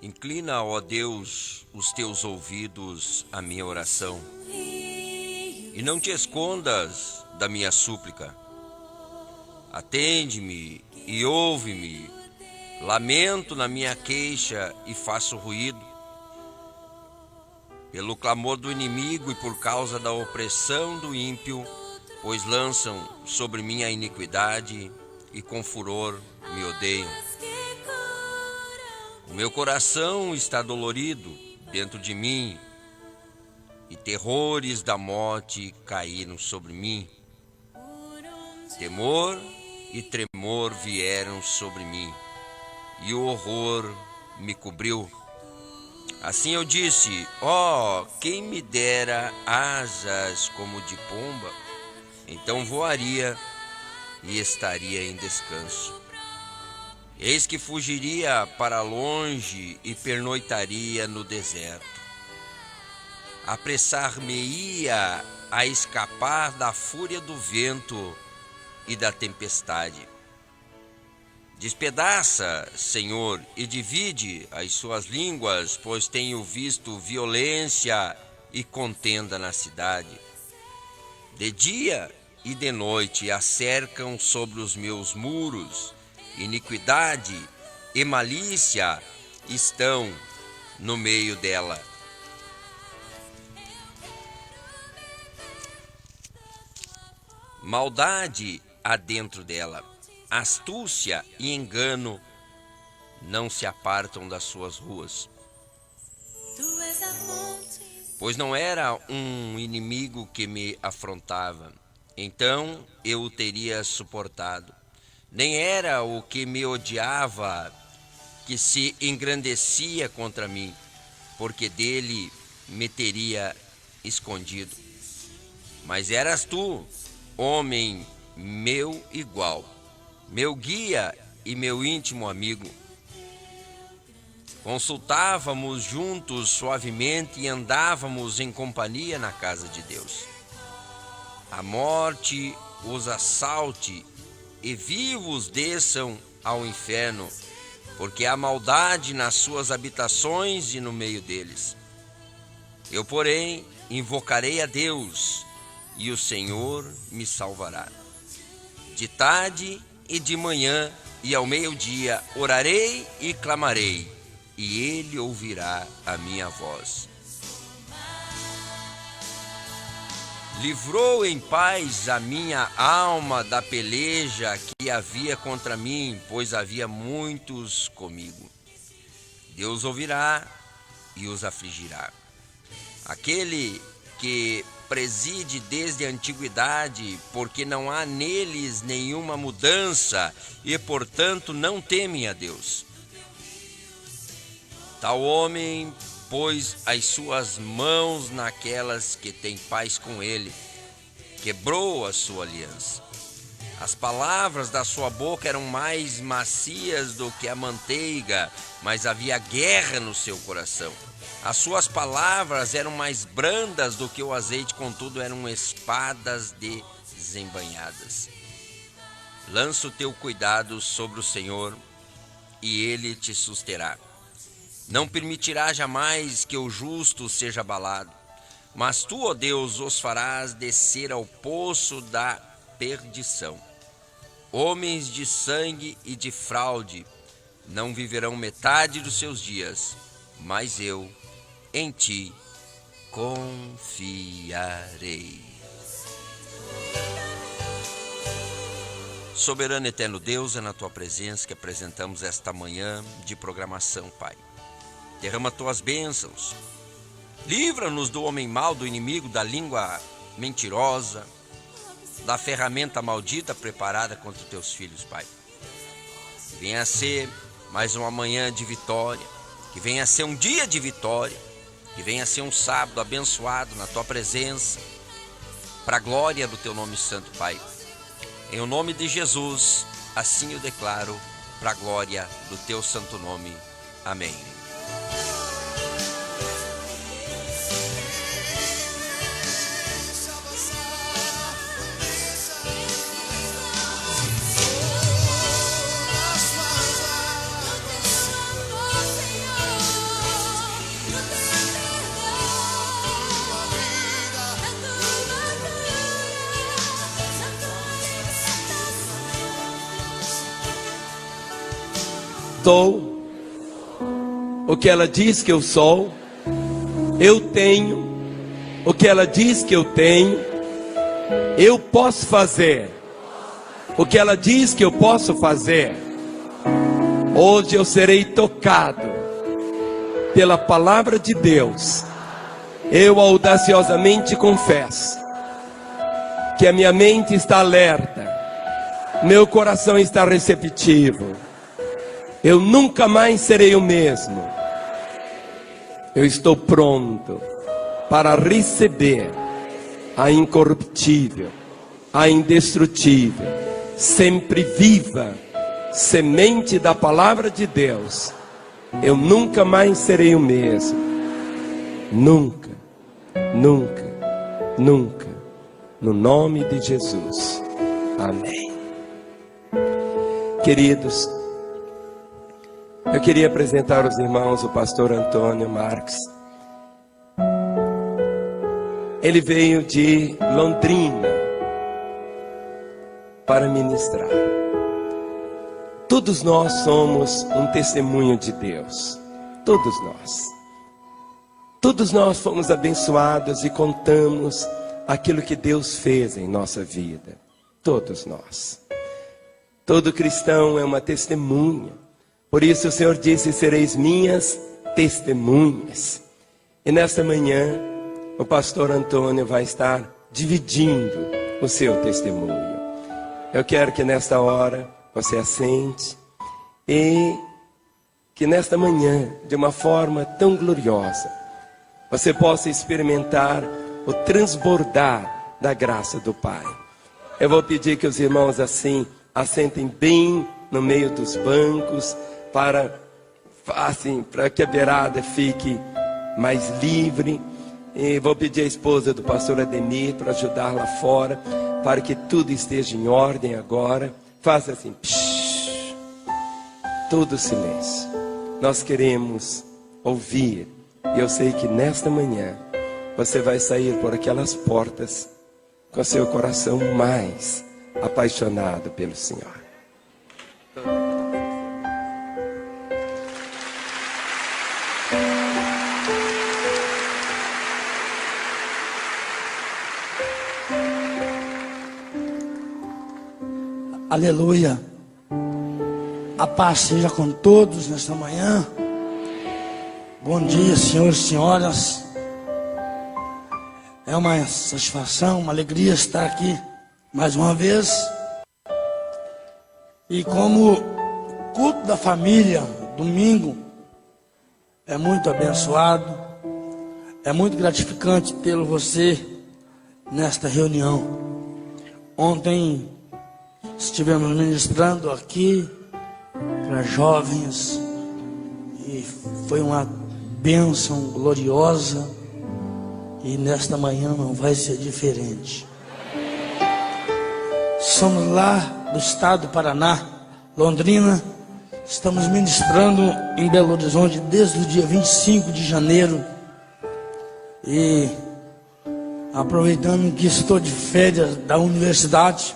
Inclina, ó Deus, os teus ouvidos à minha oração, e não te escondas da minha súplica. Atende-me e ouve-me. Lamento na minha queixa e faço ruído. Pelo clamor do inimigo e por causa da opressão do ímpio, pois lançam sobre mim a iniquidade e com furor me odeiam. O meu coração está dolorido dentro de mim, e terrores da morte caíram sobre mim. Temor e tremor vieram sobre mim, e o horror me cobriu. Assim eu disse: ó, quem me dera asas como de pomba, então voaria e estaria em descanso. Eis que fugiria para longe e pernoitaria no deserto. Apressar-me-ia a escapar da fúria do vento e da tempestade. Despedaça, Senhor, e divide as suas línguas, pois tenho visto violência e contenda na cidade. De dia e de noite a cercam sobre os meus muros. Iniquidade e malícia estão no meio dela. Maldade há dentro dela. Astúcia e engano não se apartam das suas ruas. Pois não era um inimigo que me afrontava, então eu o teria suportado. Nem era o que me odiava que se engrandecia contra mim, porque dele me teria escondido. Mas eras tu, homem meu igual, meu guia e meu íntimo amigo. Consultávamos juntos suavemente e andávamos em companhia na casa de Deus. A morte os assalte e vivos desçam ao inferno, porque há maldade nas suas habitações e no meio deles. Eu, porém, invocarei a Deus, e o Senhor me salvará. De tarde e de manhã e ao meio-dia orarei e clamarei, e ele ouvirá a minha voz. Livrou em paz a minha alma da peleja que havia contra mim, pois havia muitos comigo. Deus ouvirá e os afligirá. Aquele que preside desde a antiguidade, porque não há neles nenhuma mudança e, portanto, não temem a Deus. Tal homem pôs as suas mãos naquelas que têm paz com ele, quebrou a sua aliança. As palavras da sua boca eram mais macias do que a manteiga, mas havia guerra no seu coração. As suas palavras eram mais brandas do que o azeite, contudo eram espadas desembainhadas. Lança o teu cuidado sobre o Senhor, e ele te susterá. Não permitirá jamais que o justo seja abalado, mas tu, ó Deus, os farás descer ao poço da perdição. Homens de sangue e de fraude não viverão metade dos seus dias, mas eu em ti confiarei. Soberano e eterno Deus, é na tua presença que apresentamos esta manhã de programação, Pai. Derrama tuas bênçãos. Livra-nos do homem mau, do inimigo, da língua mentirosa, da ferramenta maldita preparada contra os teus filhos, Pai. Que venha a ser mais uma manhã de vitória, que venha a ser um dia de vitória, que venha a ser um sábado abençoado na tua presença, para a glória do teu nome santo, Pai. Em o nome de Jesus, assim eu declaro, para a glória do teu santo nome. Amém. sou o que ela diz que eu sou. Eu tenho o que ela diz que eu tenho. Eu posso fazer o que ela diz que eu posso fazer. Hoje eu serei tocado pela palavra de Deus. Eu audaciosamente confesso que a minha mente está alerta, meu coração está receptivo. Eu nunca mais serei o mesmo. Eu estou pronto para receber a incorruptível, a indestrutível, sempre viva semente da palavra de Deus. Eu nunca mais serei o mesmo. Nunca, nunca, nunca. No nome de Jesus. Amém. Queridos, eu queria apresentar aos irmãos o pastor Antônio Marques. Ele veio de Londrina para ministrar. Todos nós somos um testemunho de Deus. Todos nós. Todos nós fomos abençoados e contamos aquilo que Deus fez em nossa vida. Todos nós. Todo cristão é uma testemunha. Por isso o Senhor disse: sereis minhas testemunhas. E nesta manhã o pastor Antônio vai estar dividindo o seu testemunho. Eu quero que nesta hora você assente e que nesta manhã, de uma forma tão gloriosa, você possa experimentar o transbordar da graça do Pai. Eu vou pedir que os irmãos assim assentem bem no meio dos bancos para que a beirada fique mais livre. E vou pedir à esposa do pastor Ademir para ajudar lá fora, para que tudo esteja em ordem agora. Faça assim, psh, todo silêncio. Nós queremos ouvir. E eu sei que nesta manhã você vai sair por aquelas portas com seu coração mais apaixonado pelo Senhor. Aleluia. A paz seja com todos nesta manhã. Bom dia, senhores e senhoras. É uma satisfação, uma alegria estar aqui mais uma vez. E como culto da família, domingo, é muito abençoado, é muito gratificante tê-lo você nesta reunião. Ontem estivemos ministrando aqui para jovens e foi uma bênção gloriosa, e nesta manhã não vai ser diferente. Somos lá do estado do Paraná, Londrina. Estamos ministrando em Belo Horizonte desde o dia 25 de janeiro. E aproveitando que estou de férias da universidade,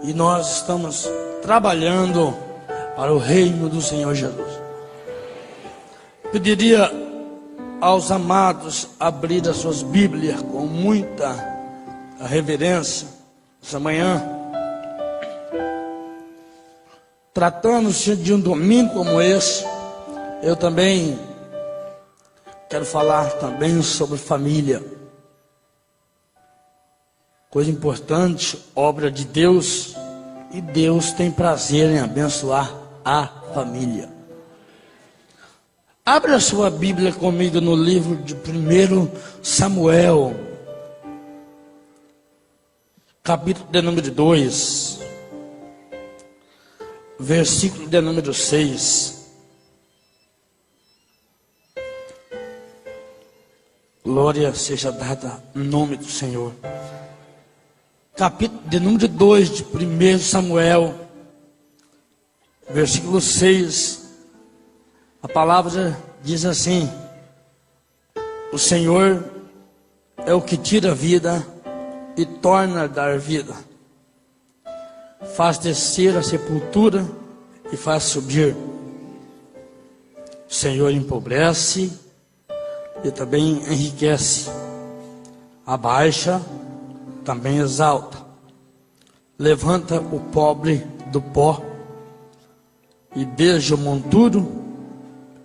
e nós estamos trabalhando para o reino do Senhor Jesus. Pediria aos amados abrir as suas Bíblias com muita reverência essa manhã. Tratando-se de um domingo como esse, eu também quero falar também sobre família. Coisa importante, obra de Deus, e Deus tem prazer em abençoar a família. Abra a sua Bíblia comigo no livro de 1 Samuel, capítulo de número 2, versículo de número 6. Glória seja dada em nome do Senhor. Capítulo de número 2 de 1 Samuel, versículo 6. A palavra diz assim: o Senhor é o que tira a vida e torna a dar vida, faz descer a sepultura e faz subir. O Senhor empobrece e também enriquece. Abaixa, também exalta. Levanta o pobre do pó e desde o monturo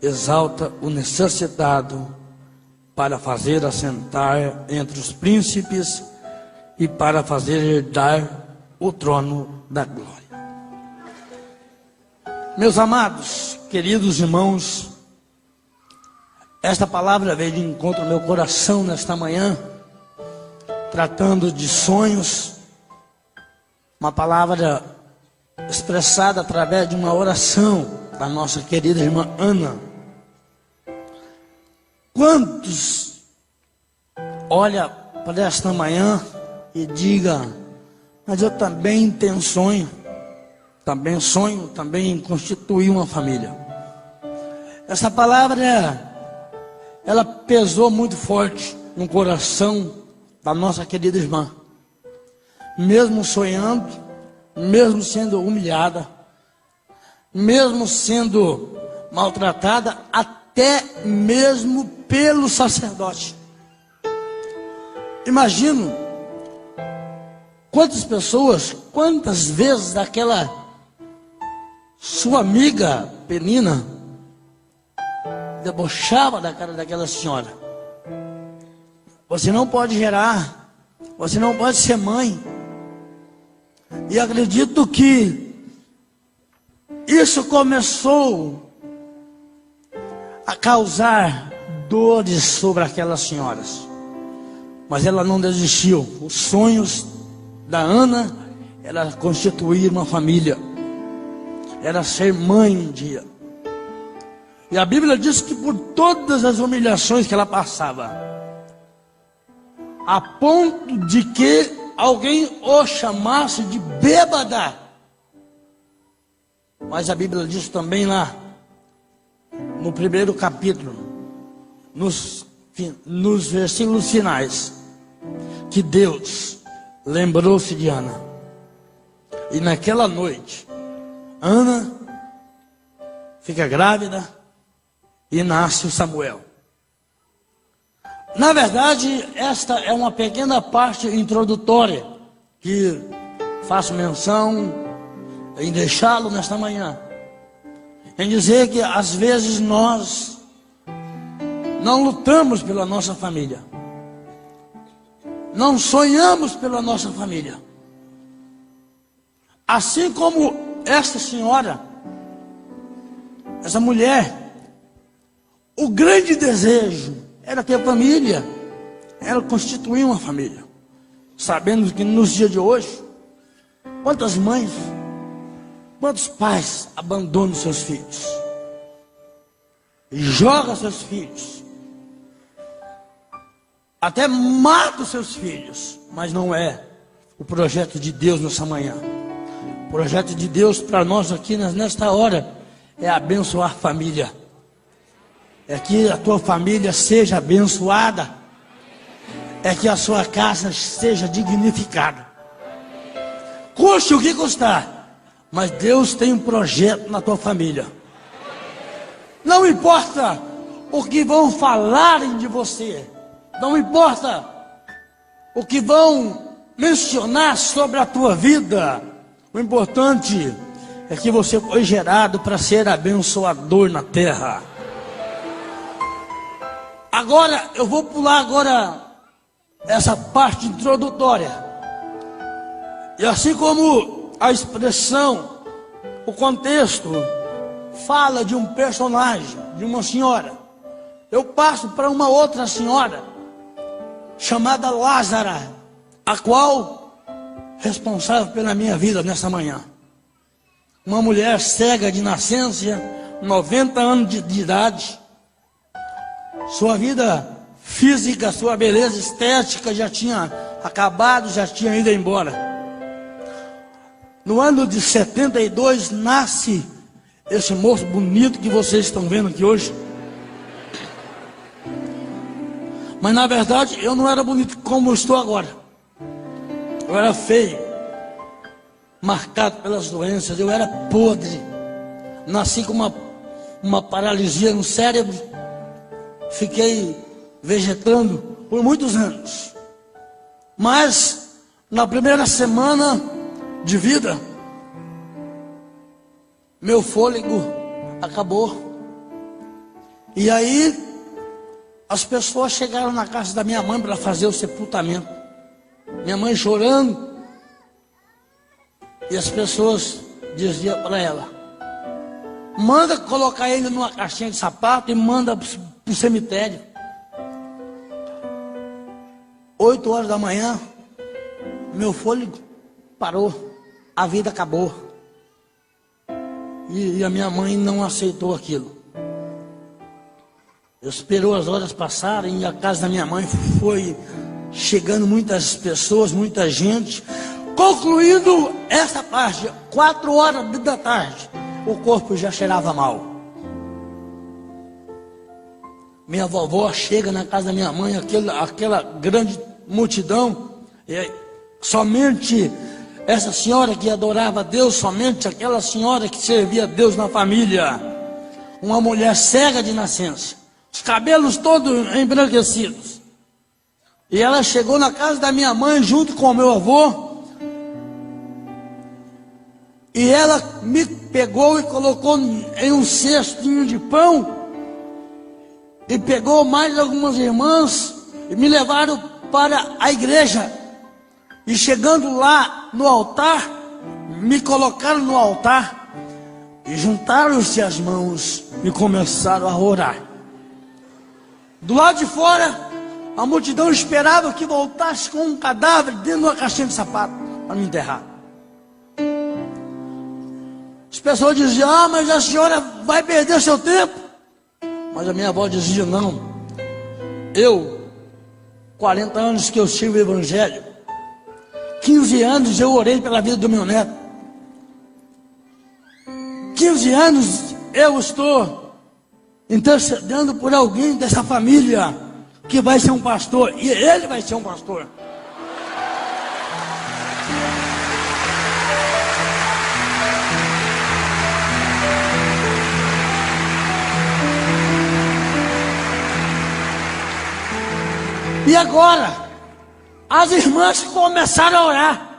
exalta o necessitado para fazer assentar entre os príncipes e para fazer herdar o trono da glória. Meus amados, queridos irmãos, esta palavra veio de encontro ao meu coração nesta manhã, tratando de sonhos, uma palavra expressada através de uma oração da nossa querida irmã Ana. Quantos olha para esta manhã e diga: mas eu também tenho sonho, também sonho, também constituir uma família. Essa palavra, ela pesou muito forte no coração da nossa querida irmã. Mesmo sonhando, mesmo sendo humilhada, mesmo sendo maltratada, até mesmo pelo sacerdote. Imagino quantas pessoas, quantas vezes aquela sua amiga Penina debochava da cara daquela senhora. Você não pode gerar, você não pode ser mãe. E acredito que isso começou a causar dores sobre aquelas senhoras. Mas ela não desistiu. Os sonhos da Ana era constituir uma família, era ser mãe um dia. E a Bíblia diz que por todas as humilhações que ela passava, a ponto de que alguém o chamasse de bêbada. Mas a Bíblia diz também lá, no primeiro capítulo, nos versículos finais, que Deus lembrou-se de Ana. E naquela noite, Ana fica grávida e nasce o Samuel. Na verdade, esta é uma pequena parte introdutória que faço menção em deixá-lo nesta manhã, em dizer que às vezes nós não lutamos pela nossa família, não sonhamos pela nossa família, assim como esta senhora, essa mulher, o grande desejo era ter família, era constituir uma família, sabendo que nos dias de hoje, quantas mães, quantos pais abandonam seus filhos, e jogam seus filhos, até matam seus filhos, mas não é o projeto de Deus nessa manhã. O projeto de Deus para nós aqui nesta hora é abençoar a família. É que a tua família seja abençoada. É que a sua casa seja dignificada. Custe o que custar, mas Deus tem um projeto na tua família. Não importa o que vão falarem de você, não importa o que vão mencionar sobre a tua vida. O importante é que você foi gerado para ser abençoador na terra. Agora, eu vou pular agora essa parte introdutória. E assim como a expressão, o contexto, fala de um personagem, de uma senhora, eu passo para uma outra senhora, chamada Lázara, a qual responsável pela minha vida nessa manhã. Uma mulher cega de nascença, 90 anos de idade. Sua vida física, sua beleza estética já tinha acabado, já tinha ido embora. No ano de 72 nasce esse moço bonito que vocês estão vendo aqui hoje. Mas na verdade eu não era bonito como eu estou agora. Eu era feio, marcado pelas doenças, eu era podre. nasci com uma paralisia no cérebro, fiquei vegetando por muitos anos. Mas na primeira semana de vida, meu fôlego acabou. E aí as pessoas chegaram na casa da minha mãe para fazer o sepultamento. Minha mãe chorando. E as pessoas diziam para ela: manda colocar ele numa caixinha de sapato e manda para o cemitério. 8 horas da manhã, meu fôlego parou, a vida acabou. E a minha mãe não aceitou aquilo. Esperou as horas passarem e a casa da minha mãe foi chegando muitas pessoas, muita gente. Concluindo essa parte, 4 horas da tarde, o corpo já cheirava mal. Minha vovó chega na casa da minha mãe, aquela grande multidão, e somente essa senhora que adorava a Deus, somente aquela senhora que servia a Deus na família, uma mulher cega de nascença, os cabelos todos embranquecidos. E ela chegou na casa da minha mãe junto com o meu avô, e ela me pegou e colocou em um cestinho de pão, e pegou mais algumas irmãs e me levaram para a igreja. E chegando lá no altar, me colocaram no altar e juntaram-se as mãos e começaram a orar. Do lado de fora, a multidão esperava que voltasse com um cadáver dentro de uma caixinha de sapato para me enterrar. As pessoas diziam: ah, mas a senhora vai perder seu tempo. Mas a minha avó dizia: não, 40 anos que eu sirvo o evangelho, 15 anos eu orei pela vida do meu neto, 15 anos eu estou intercedendo por alguém dessa família que vai ser um pastor, e ele vai ser um pastor. E agora, as irmãs começaram a orar.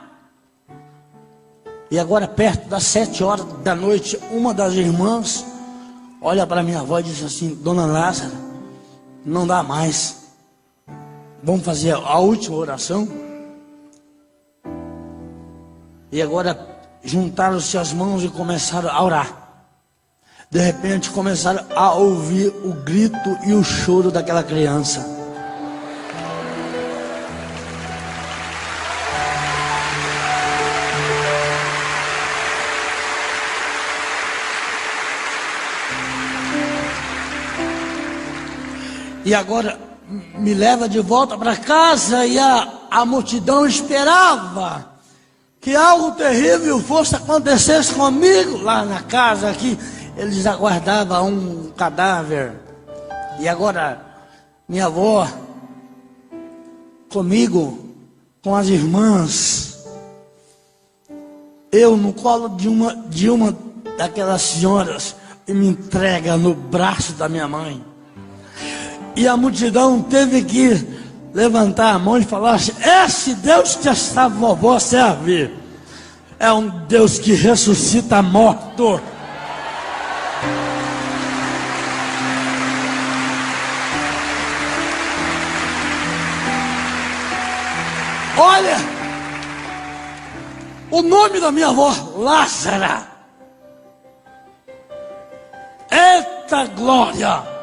E agora, perto das 7 horas da noite, uma das irmãs olha para minha avó e diz assim: dona Lázara, não dá mais. Vamos fazer a última oração? E agora, juntaram-se as mãos e começaram a orar. De repente, começaram a ouvir o grito e o choro daquela criança. E agora me leva de volta para casa, e a multidão esperava que algo terrível fosse acontecer comigo lá na casa, que eles aguardavam um cadáver. E agora minha avó comigo, com as irmãs, eu no colo de uma daquelas senhoras, e me entrega no braço da minha mãe. E a multidão teve que levantar a mão e falar assim: esse Deus que essa vovó serve é um Deus que ressuscita morto. Olha, o nome da minha avó, Lázara. Eita glória!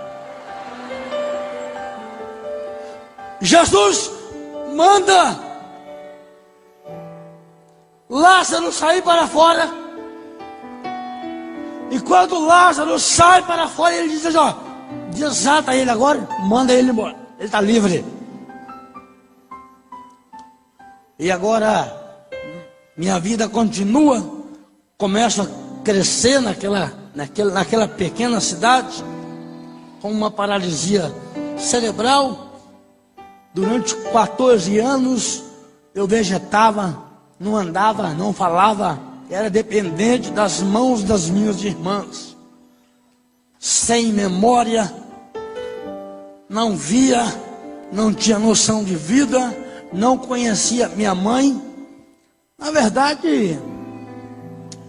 Jesus manda Lázaro sair para fora. E quando Lázaro sai para fora, ele diz assim: ó, desata ele agora, manda ele embora, ele está livre. E agora minha vida continua, começo a crescer naquela pequena cidade, com uma paralisia cerebral. Durante 14 anos eu vegetava, não andava, não falava, era dependente das mãos das minhas irmãs. sem memória, não via, não tinha noção de vida, não conhecia minha mãe. Na verdade,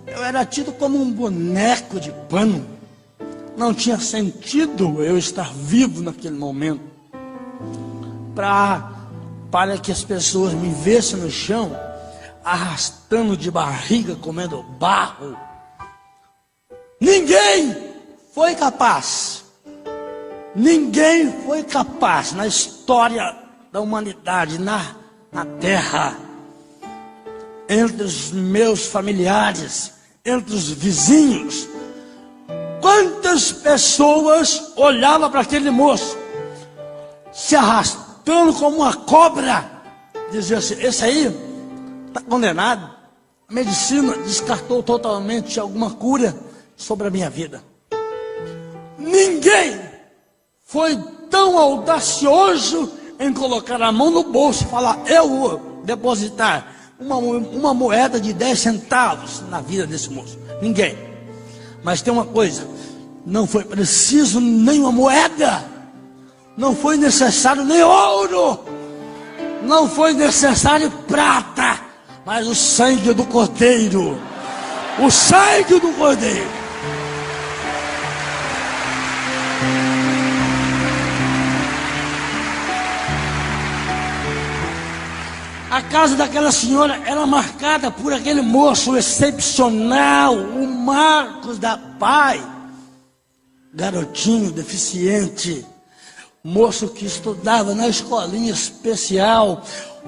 eu era tido como um boneco de pano. Não tinha sentido eu estar vivo naquele momento. Para que as pessoas me vissem no chão, arrastando de barriga, comendo barro. Ninguém foi capaz na história da humanidade, na terra, entre os meus familiares, entre os vizinhos. Quantas pessoas olhavam para aquele moço, se arrastando como uma cobra, diziam assim: esse aí está condenado. A medicina descartou totalmente alguma cura sobre a minha vida. Ninguém foi tão audacioso em colocar a mão no bolso e falar: eu vou depositar uma moeda de 10 centavos na vida desse moço. Ninguém. Mas tem uma coisa: não foi preciso nenhuma moeda, não foi necessário nem ouro, não foi necessário prata, mas o sangue do Cordeiro. O sangue do Cordeiro. A casa daquela senhora era marcada por aquele moço excepcional, o Marcos da Pai, garotinho deficiente, moço que estudava na escolinha especial,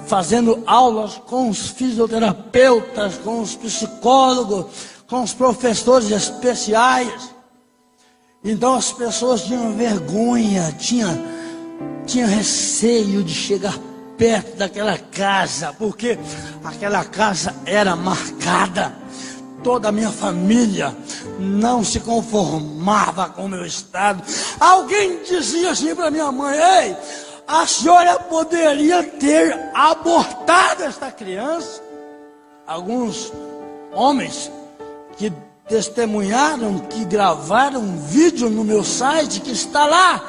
fazendo aulas com os fisioterapeutas, com os psicólogos, com os professores especiais. Então as pessoas tinham vergonha, tinham receio de chegar perto daquela casa, porque aquela casa era marcada. Toda a minha família não se conformava com o meu estado. Alguém dizia assim para minha mãe: ei, a senhora poderia ter abortado esta criança. Alguns homens que testemunharam, que gravaram um vídeo no meu site, que está lá,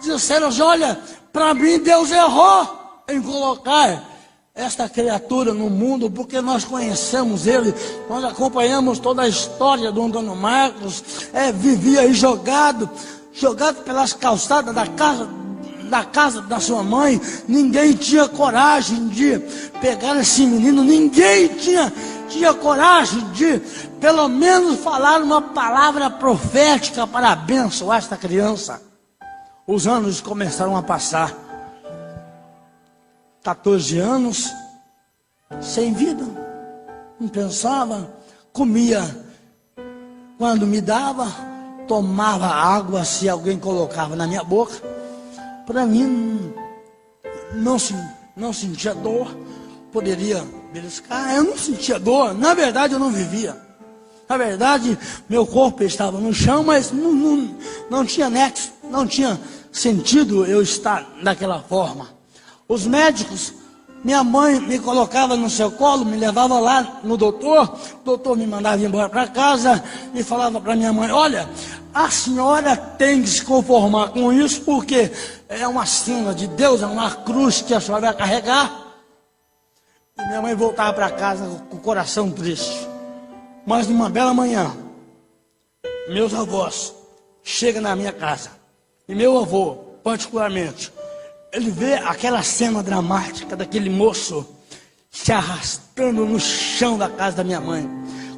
disseram assim: olha, para mim Deus errou em colocar esta criatura no mundo, porque nós conhecemos ele, nós acompanhamos toda a história do Antônio Marcos. Vivia aí jogado pelas calçadas da casa da sua mãe. Ninguém tinha coragem de pegar esse menino, ninguém tinha coragem de pelo menos falar uma palavra profética para abençoar esta criança. Os anos começaram a passar. 14 anos, sem vida, não pensava, comia quando me dava, tomava água se alguém colocava na minha boca. Para mim, não sentia dor, poderia beliscar, eu não sentia dor, na verdade eu não vivia. Na verdade, meu corpo estava no chão, mas não tinha nexo, não tinha sentido eu estar daquela forma. Os médicos, minha mãe me colocava no seu colo, me levava lá no doutor, o doutor me mandava embora para casa e falava para minha mãe: olha, a senhora tem que se conformar com isso, porque é uma cena de Deus, é uma cruz que a senhora vai carregar. E minha mãe voltava para casa com o coração triste. Mas numa bela manhã, meus avós chegam na minha casa, e meu avô, particularmente, ele vê aquela cena dramática daquele moço se arrastando no chão da casa da minha mãe,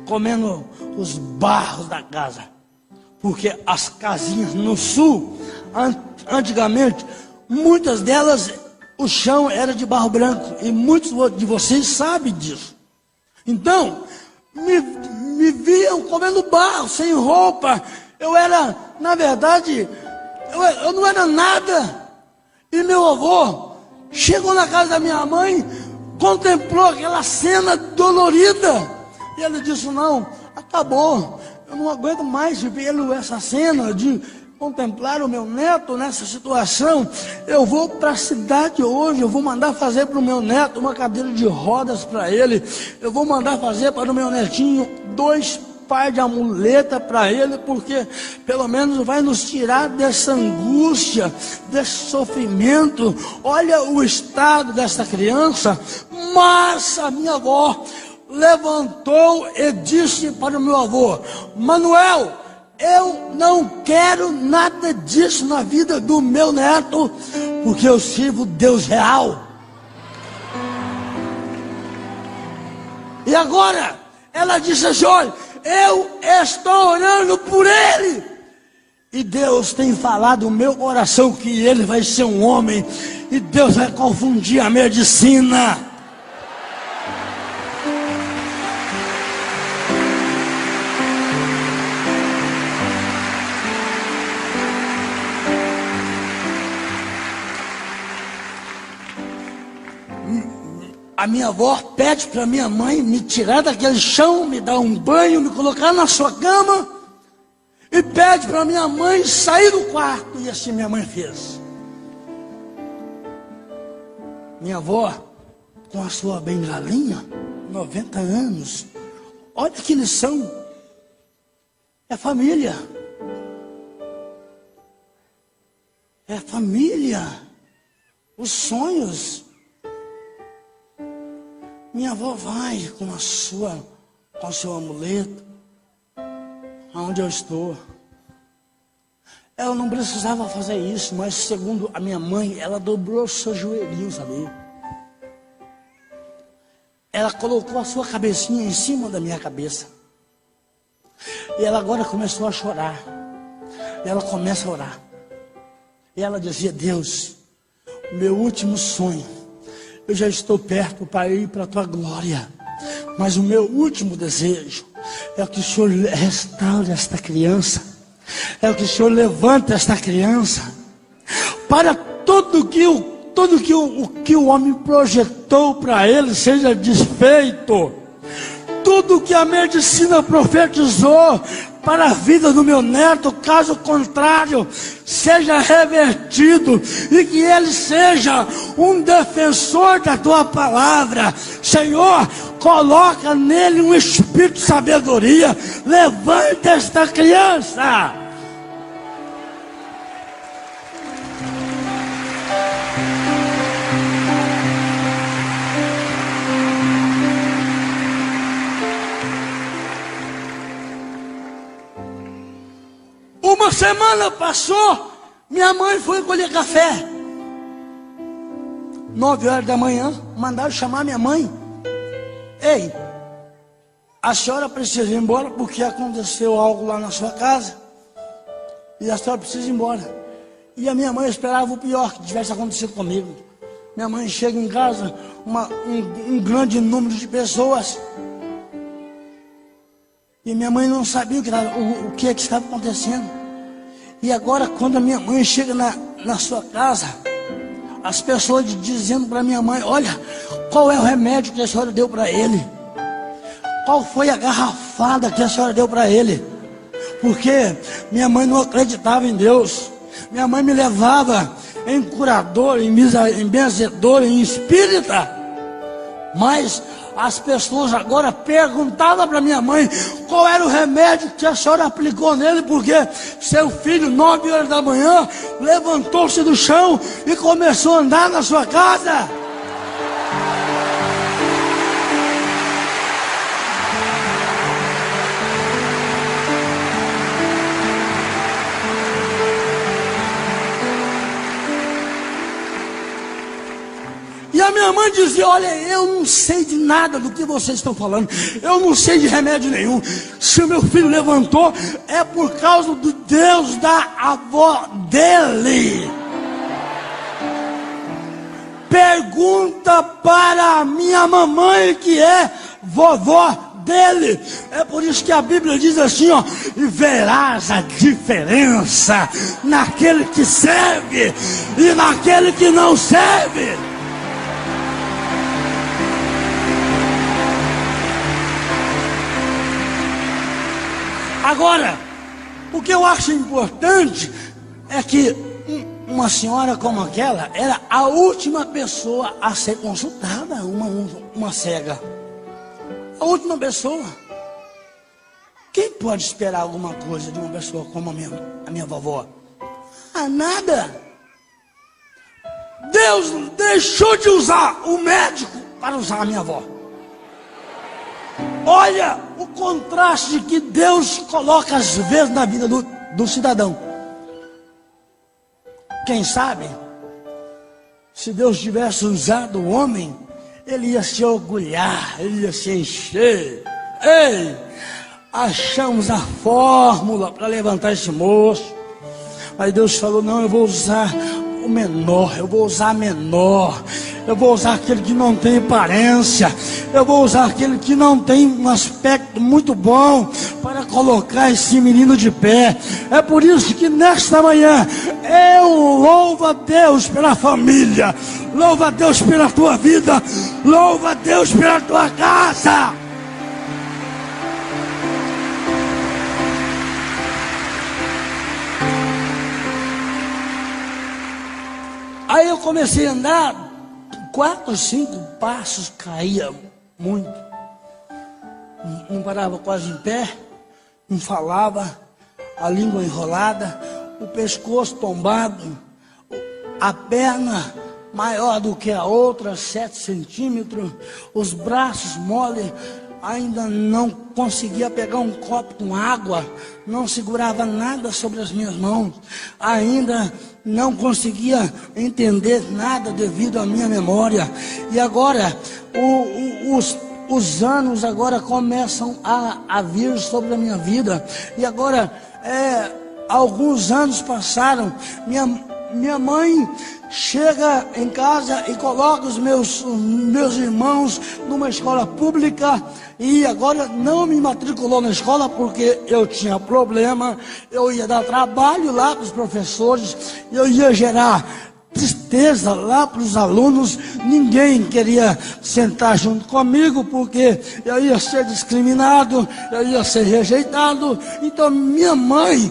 comendo os barros da casa. Porque as casinhas no sul, antigamente, muitas delas, o chão era de barro branco. E muitos de vocês sabem disso. Então, me viam comendo barro, sem roupa. Eu era, na verdade, eu não era nada. E meu avô chegou na casa da minha mãe, contemplou aquela cena dolorida. E ele disse: não, acabou. Eu não aguento mais de ver essa cena, de contemplar o meu neto nessa situação. Eu vou para a cidade hoje, eu vou mandar fazer para o meu neto uma cadeira de rodas para ele. Eu vou mandar fazer para o meu netinho 2 par de amuleta para ele, porque pelo menos vai nos tirar dessa angústia, desse sofrimento. Olha o estado dessa criança. Mas a minha avó levantou e disse para o meu avô: Manuel, eu não quero nada disso na vida do meu neto, porque eu sirvo Deus real. E agora ela disse assim: olha, eu estou orando por ele, e Deus tem falado no meu coração que ele vai ser um homem, e Deus vai confundir a medicina. A minha avó pede para minha mãe me tirar daquele chão, me dar um banho, me colocar na sua cama, e pede para minha mãe sair do quarto, e assim minha mãe fez. Minha avó, com a sua bengalinha, 90 anos, olha que lição, é família, os sonhos. Minha avó vai com o seu amuleto, aonde eu estou. Ela não precisava fazer isso, mas segundo a minha mãe, ela dobrou os seus joelhinhos ali. Ela colocou a sua cabecinha em cima da minha cabeça. E ela agora começou a chorar. E ela começa a orar. E ela dizia: Deus, meu último sonho, eu já estou perto para ir para a tua glória, mas o meu último desejo é que o Senhor restaure esta criança, é que o Senhor levante esta criança, para tudo que o homem projetou para ele seja desfeito, tudo que a medicina profetizou para a vida do meu neto, caso contrário, seja revertido, e que ele seja um defensor da tua palavra. Senhor, coloca nele um espírito de sabedoria, levanta esta criança. Uma semana passou, minha mãe foi colher café. 9 horas da manhã, mandaram chamar minha mãe. Ei, a senhora precisa ir embora porque aconteceu algo lá na sua casa, e a senhora precisa ir embora. E a minha mãe esperava o pior que tivesse acontecido comigo. Minha mãe chega em casa, um grande número de pessoas, e minha mãe não sabia o que estava acontecendo. E agora, quando a minha mãe chega na sua casa, as pessoas dizendo para minha mãe: olha, qual é o remédio que a senhora deu para ele? Qual foi a garrafada que a senhora deu para ele? Porque minha mãe não acreditava em Deus. Minha mãe me levava em curador, em benzedor, em espírita. Mas as pessoas agora perguntavam para minha mãe qual era o remédio que a senhora aplicou nele, porque seu filho, 9 horas da manhã, levantou-se do chão e começou a andar na sua casa. E a minha mãe dizia: olha, eu não sei de nada do que vocês estão falando, eu não sei de remédio nenhum. Se o meu filho levantou, é por causa do Deus da avó dele. Pergunta para a minha mamãe, que é vovó dele. É por isso que a Bíblia diz assim, ó: e verás a diferença naquele que serve e naquele que não serve. Agora, o que eu acho importante é que uma senhora como aquela era a última pessoa a ser consultada, uma cega. A última pessoa. Quem pode esperar alguma coisa de uma pessoa como a minha vovó? Ah, nada. Deus deixou de usar o médico para usar a minha avó. Olha o contraste que Deus coloca às vezes na vida do cidadão. Quem sabe, se Deus tivesse usado o homem, ele ia se orgulhar, ele ia se encher. Ei, achamos a fórmula para levantar esse moço. Mas Deus falou, não, eu vou usar o menor, eu vou usar a menor. Eu vou usar aquele que não tem aparência. Eu vou usar aquele que não tem um aspecto muito bom para colocar esse menino de pé. É por isso que nesta manhã eu louvo a Deus pela família. Louvo a Deus pela tua vida. Louvo a Deus pela tua casa. Aí eu comecei a andar, 4, 5 passos, caía muito. Não parava quase em pé, não falava, a língua enrolada, o pescoço tombado, a perna maior do que a outra, 7 centímetros, os braços mole, ainda não conseguia pegar um copo com água, não segurava nada sobre as minhas mãos, ainda não conseguia entender nada devido à minha memória. E agora, os anos agora começam a vir sobre a minha vida. E agora, alguns anos passaram, minha mãe chega em casa e coloca os meus irmãos numa escola pública, e agora não me matriculou na escola porque eu tinha problema, eu ia dar trabalho lá para os professores, eu ia gerar tristeza lá para os alunos, ninguém queria sentar junto comigo porque eu ia ser discriminado, eu ia ser rejeitado. Então minha mãe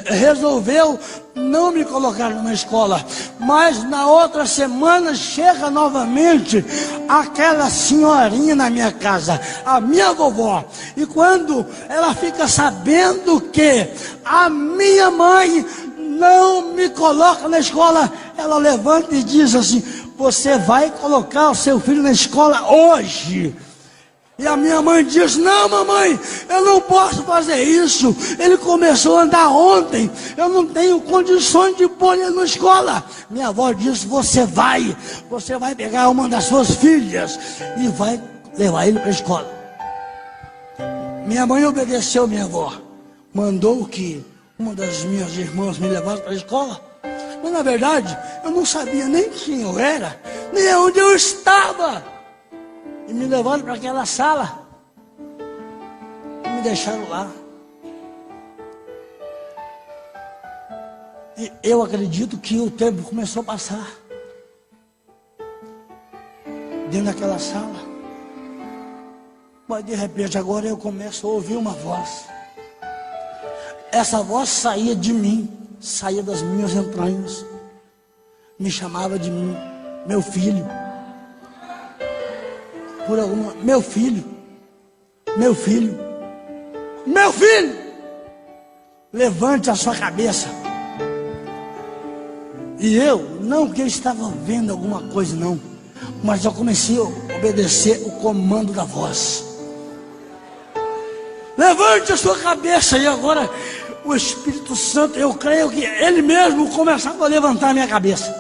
resolveu não me colocar numa escola, mas na outra semana chega novamente aquela senhorinha na minha casa, a minha vovó, e quando ela fica sabendo que a minha mãe não me coloca na escola, ela levanta e diz assim: você vai colocar o seu filho na escola hoje. E a minha mãe diz: não, mamãe, eu não posso fazer isso, ele começou a andar ontem, eu não tenho condições de pôr ele na escola. Minha avó diz: você vai pegar uma das suas filhas e vai levar ele para a escola. Minha mãe obedeceu minha avó, mandou que uma das minhas irmãs me levasse para a escola, mas na verdade eu não sabia nem quem eu era, nem onde eu estava. E me levaram para aquela sala e me deixaram lá. E eu acredito que o tempo começou a passar dentro daquela sala, mas de repente agora eu começo a ouvir uma voz. Essa voz saía de mim, saía das minhas entranhas, me chamava de meu filho. Por alguma, meu filho, levante a sua cabeça. E eu, não que eu estava vendo alguma coisa não, mas eu comecei a obedecer o comando da voz. Levante a sua cabeça. E agora o Espírito Santo, eu creio que Ele mesmo começava a levantar a minha cabeça.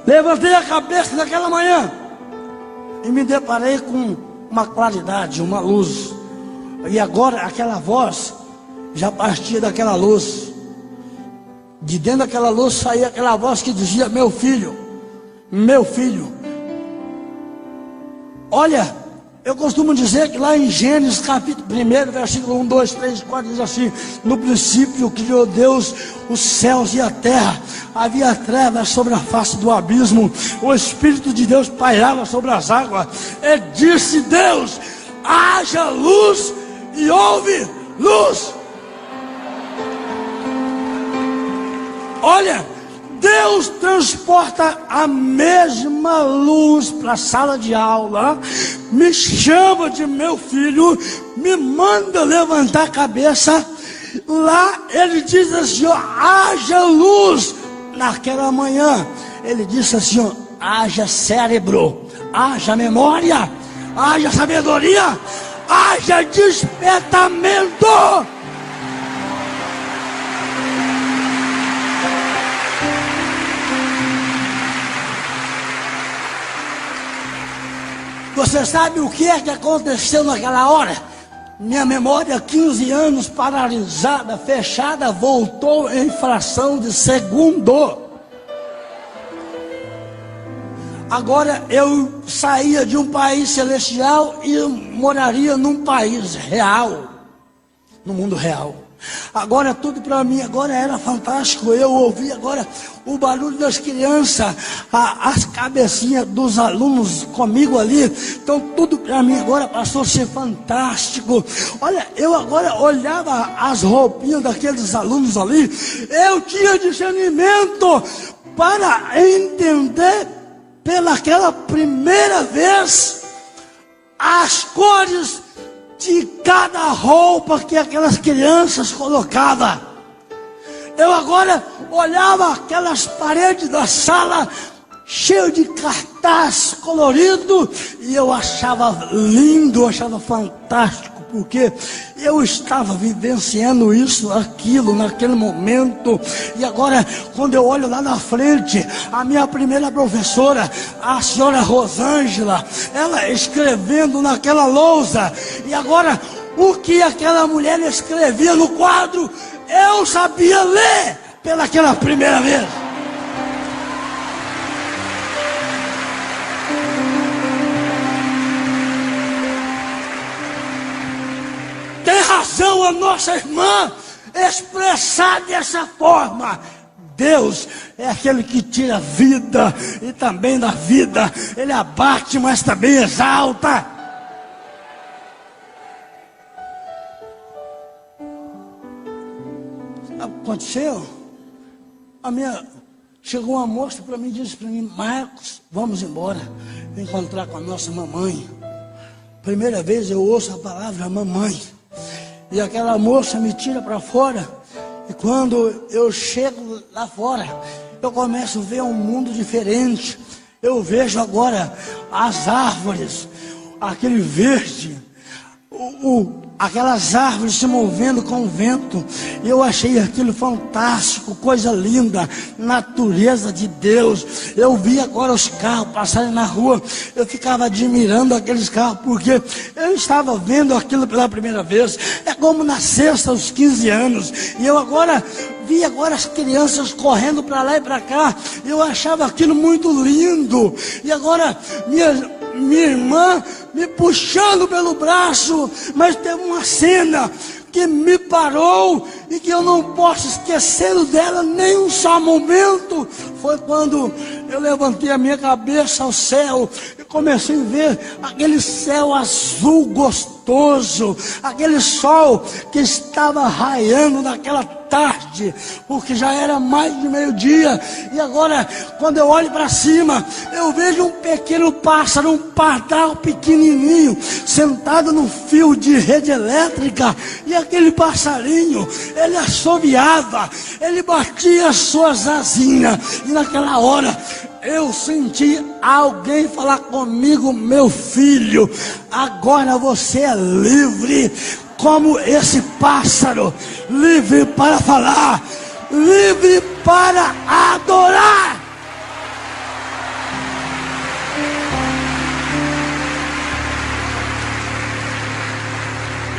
Levantei a cabeça naquela manhã e me deparei com uma claridade, uma luz. E agora aquela voz já partia daquela luz. De dentro daquela luz saía aquela voz que dizia: meu filho, meu filho. Olha, eu costumo dizer que lá em Gênesis capítulo 1, versículo 1, 2, 3, 4, diz assim: no princípio criou Deus os céus e a terra, havia trevas sobre a face do abismo, o Espírito de Deus pairava sobre as águas, e disse Deus: haja luz, e houve luz. Olha, Deus transporta a mesma luz para a sala de aula, me chama de meu filho, me manda levantar a cabeça. Lá ele diz assim, ó, haja luz. Naquela manhã ele disse assim, ó, haja cérebro, haja memória, haja sabedoria, haja despertamento. Você sabe o que é que aconteceu naquela hora? Minha memória, 15 anos paralisada, fechada, voltou em fração de segundo. Agora eu saía de um país celestial e moraria num país real, no mundo real. Agora tudo para mim agora era fantástico. Eu ouvi agora o barulho das crianças, as cabecinhas dos alunos comigo ali. Então tudo para mim agora passou a ser fantástico. Olha, eu agora olhava as roupinhas daqueles alunos ali. Eu tinha discernimento para entender pelaquela primeira vez as cores de cada roupa que aquelas crianças colocavam. Eu agora olhava aquelas paredes da sala cheio de cartaz colorido e eu achava lindo, eu achava fantástico, porque eu estava vivenciando isso, aquilo, naquele momento. E agora, quando eu olho lá na frente, a minha primeira professora, a senhora Rosângela, ela escrevendo naquela lousa. E agora, o que aquela mulher escrevia no quadro, eu sabia ler pelaquela primeira vez. Tem razão a nossa irmã expressar dessa forma. Deus é aquele que tira a vida e também da vida. Ele abate, mas também exalta. Sabe o que aconteceu? Chegou uma moça para mim e disse para mim, Marcos, vamos embora, encontrar com a nossa mamãe. Primeira vez eu ouço a palavra mamãe. E aquela moça me tira para fora. E quando eu chego lá fora, eu começo a ver um mundo diferente. Eu vejo agora as árvores, aquele verde, aquelas árvores se movendo com o vento. E eu achei aquilo fantástico, coisa linda, natureza de Deus. Eu vi agora os carros passarem na rua. Eu ficava admirando aqueles carros, porque eu estava vendo aquilo pela primeira vez. É como na sexta, aos 15 anos. E eu agora vi agora as crianças correndo para lá e para cá. Eu achava aquilo muito lindo. E agora minha irmã me puxando pelo braço, mas teve uma cena que me parou e que eu não posso esquecer dela nem um só momento. Foi quando eu levantei a minha cabeça ao céu e comecei a ver aquele céu azul gostoso, aquele sol que estava raiando naquela tarde, porque já era mais de meio-dia. E agora, quando eu olho para cima, eu vejo um pequeno pássaro, um pardal pequenininho, sentado no fio de rede elétrica. E aquele passarinho, ele assobiava, ele batia as suas asinhas. E naquela hora, eu senti alguém falar comigo, meu filho, agora você é livre, como esse pássaro, livre para falar, livre para adorar.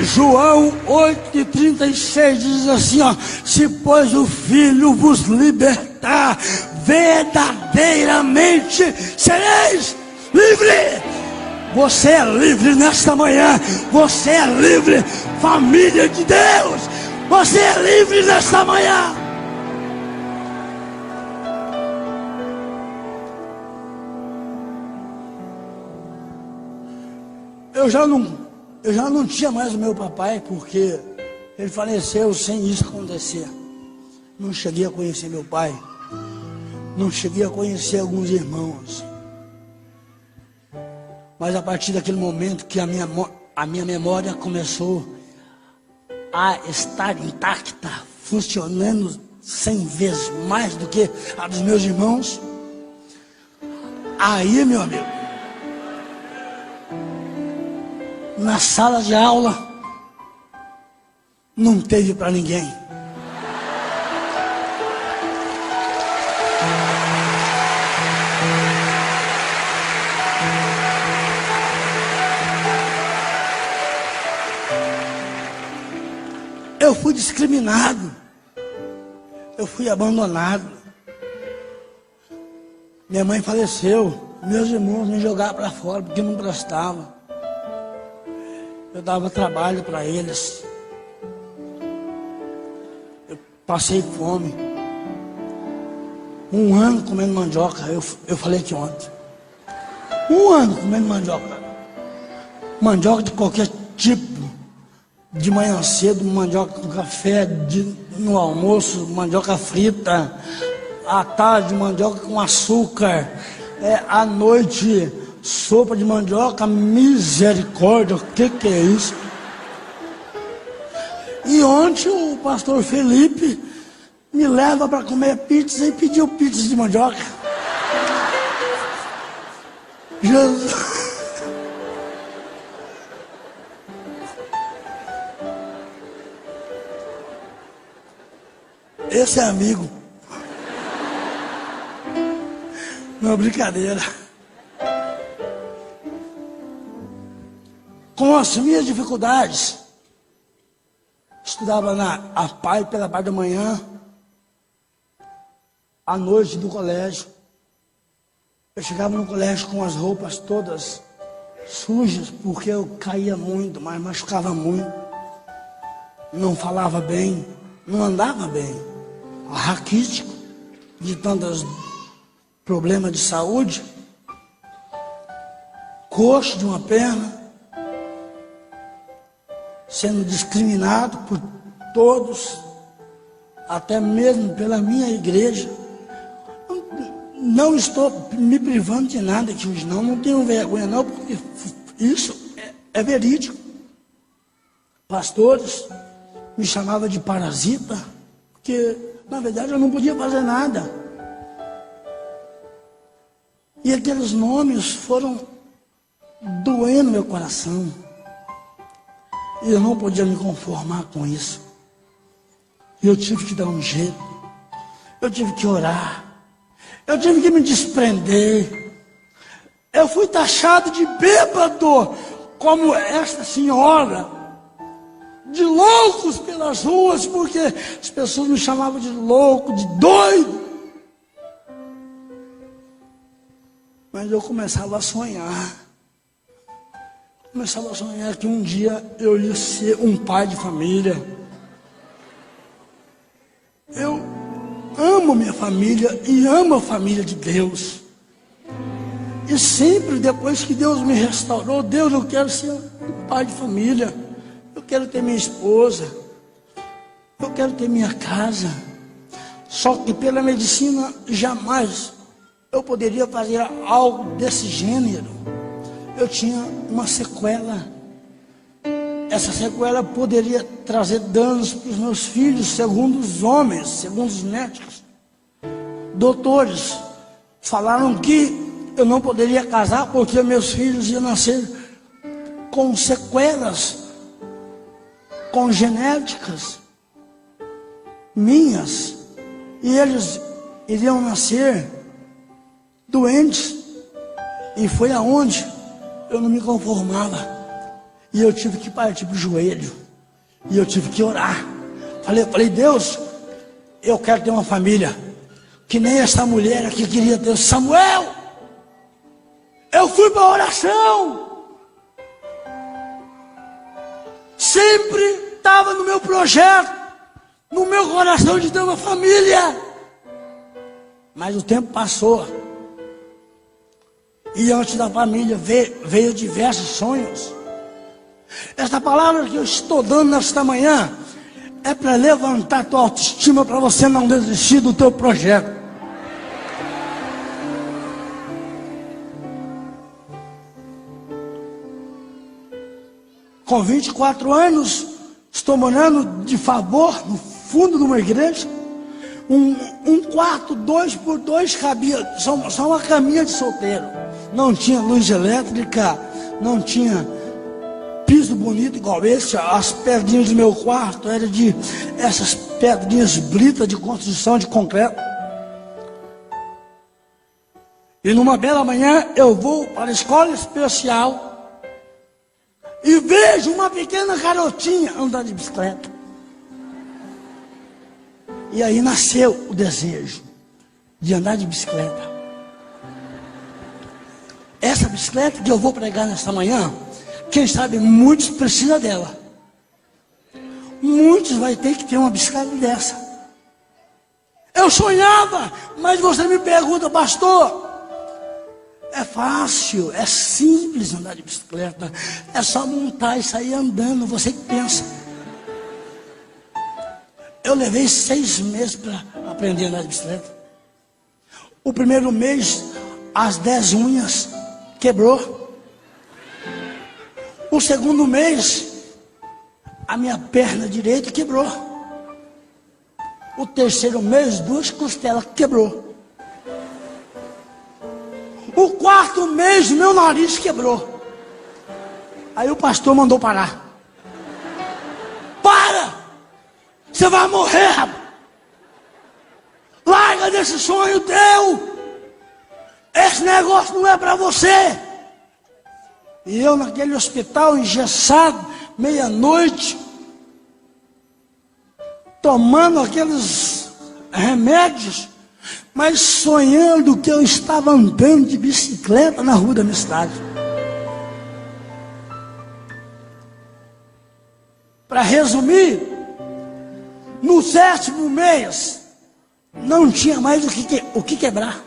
João 8,36 diz assim, ó, se pois o Filho vos libertar, verdadeiramente sereis livres. Você é livre nesta manhã. Você é livre, família de Deus. Você é livre nesta manhã. Eu já não tinha mais o meu papai, porque ele faleceu sem isso acontecer. Não cheguei a conhecer meu pai. Não cheguei a conhecer alguns irmãos. Mas a partir daquele momento que a minha memória começou a estar intacta, funcionando 100 vezes mais do que a dos meus irmãos, aí, meu amigo, na sala de aula, não teve para ninguém. Eu fui discriminado, eu fui abandonado. Minha mãe faleceu, meus irmãos me jogaram para fora porque não prestava. Eu dava trabalho para eles. Eu passei fome. 1 ano comendo mandioca, eu falei aqui ontem. 1 ano comendo mandioca. Mandioca de qualquer tipo. De manhã cedo, mandioca com café, no almoço, mandioca frita, à tarde, mandioca com açúcar, à noite, sopa de mandioca, misericórdia, o que é isso? E ontem o pastor Felipe me leva para comer pizza e pediu pizza de mandioca. Jesus... Esse é amigo. Não é brincadeira. Com as minhas dificuldades, estudava pela parte da manhã, à noite do colégio. Eu chegava no colégio com as roupas todas sujas, porque eu caía muito, mas machucava muito. Não falava bem, não andava bem. Raquítico, de tantos problemas de saúde, coxo de uma perna, sendo discriminado por todos, até mesmo pela minha igreja. Não estou me privando de nada aqui hoje, não tenho vergonha não, porque isso é verídico. Pastores me chamavam de parasita, porque na verdade eu não podia fazer nada. E aqueles nomes foram doendo meu coração. E eu não podia me conformar com isso. E eu tive que dar um jeito. Eu tive que orar. Eu tive que me desprender. Eu fui taxado de bêbado, como esta senhora. De loucos pelas ruas, porque as pessoas me chamavam de louco, de doido. Mas eu começava a sonhar. Começava a sonhar que um dia eu ia ser um pai de família. Eu amo minha família e amo a família de Deus. E sempre depois que Deus me restaurou, Deus, eu quero ser um pai de família. Eu quero ter minha esposa, eu quero ter minha casa. Só que pela medicina jamais eu poderia fazer algo desse gênero. Eu tinha uma sequela. Essa sequela poderia trazer danos para os meus filhos, segundo os homens, segundo os médicos. Doutores falaram que eu não poderia casar porque meus filhos iam nascer com sequelas congenéticas minhas, e eles iriam nascer doentes. E foi aonde eu não me conformava, e eu tive que partir para o joelho, e eu tive que orar. Falei, Deus, eu quero ter uma família, que nem essa mulher aqui queria ter. Samuel, eu fui para a oração, sempre estava no meu projeto, no meu coração de ter uma família. Mas o tempo passou. E antes da família veio diversos sonhos. Esta palavra que eu estou dando nesta manhã é para levantar a tua autoestima, para você não desistir do teu projeto. Com 24 anos, estou morando de favor no fundo de uma igreja. Um quarto 2x2 cabia, só uma caminha de solteiro. Não tinha luz elétrica, não tinha piso bonito igual esse. As pedrinhas do meu quarto eram de essas pedrinhas brita de construção de concreto. E numa bela manhã eu vou para a escola especial e vejo uma pequena garotinha andando de bicicleta. E aí nasceu o desejo de andar de bicicleta. Essa bicicleta que eu vou pregar nesta manhã, quem sabe muitos precisam dela. Muitos vai ter que ter uma bicicleta dessa. Eu sonhava, mas você me pergunta, pastor, é fácil, é simples andar de bicicleta. É só montar e sair andando, você que pensa. Eu levei 6 meses para aprender a andar de bicicleta. O primeiro mês, as 10 unhas quebrou. O segundo mês, a minha perna direita quebrou. O terceiro mês, 2 costelas quebrou. O quarto mês, meu nariz quebrou. Aí o pastor mandou parar. Para! Você vai morrer, rapaz. Larga desse sonho teu. Esse negócio não é para você. E eu naquele hospital engessado, meia-noite, tomando aqueles remédios, mas sonhando que eu estava andando de bicicleta na rua da minha cidade. Para resumir, no 7º mês, não tinha mais o que quebrar.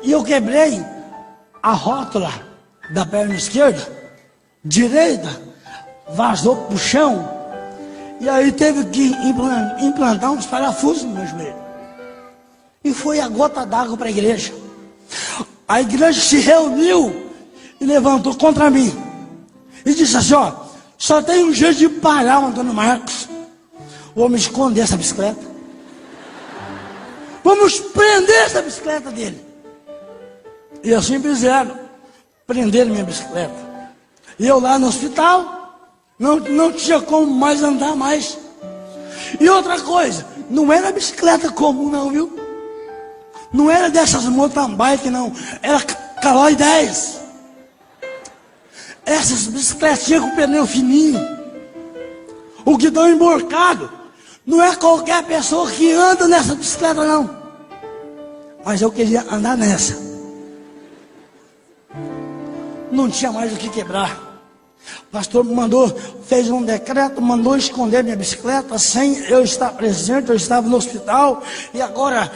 E eu quebrei a rótula da perna esquerda, direita, vazou para o chão. E aí teve que implantar uns parafusos no meu joelho. E foi a gota d'água para a igreja. A igreja se reuniu e levantou contra mim. E disse assim, ó, só tem um jeito de parar o Antônio Marcos. Vamos esconder essa bicicleta. Vamos prender essa bicicleta dele. E assim fizeram. Prenderam minha bicicleta. E eu lá no hospital, não tinha como mais andar mais. E outra coisa, não era bicicleta comum não, viu? Não era dessas mountain bike não. Era Caloi 10. Essas bicicletinhas com pneu fininho, o guidão emborcado. Não é qualquer pessoa que anda nessa bicicleta não. Mas eu queria andar nessa. Não tinha mais o que quebrar. O pastor mandou, fez um decreto, mandou esconder minha bicicleta sem eu estar presente. Eu estava no hospital e agora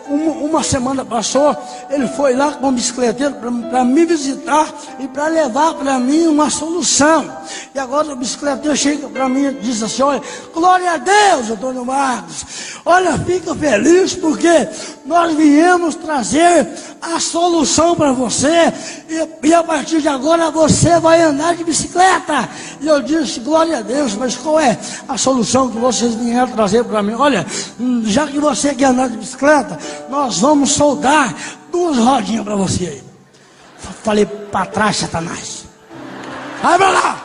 uma semana passou, ele foi lá com o bicicleteiro para me visitar e para levar para mim uma solução. E agora o bicicleteiro chega para mim e diz assim, olha, glória a Deus, Antônio Marcos, olha, fica feliz porque nós viemos trazer a solução para você e a partir de agora você vai andar de bicicleta. E eu disse, glória a Deus, mas qual é a solução que vocês vieram trazer para mim? Olha, já que você quer andar de bicicleta, nós vamos soldar 2 rodinhas para você aí. Falei, para trás, Satanás. Vai para lá.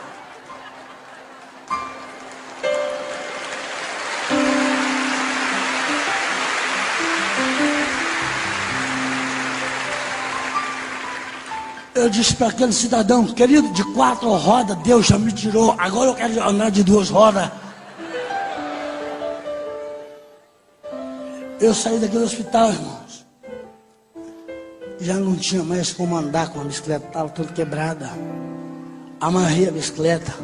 Eu disse para aquele cidadão, querido, de 4 rodas, Deus já me tirou, agora eu quero andar de 2 rodas. Eu saí daquele hospital, irmãos. Já não tinha mais como andar com a bicicleta, estava toda quebrada. Amarrei a bicicleta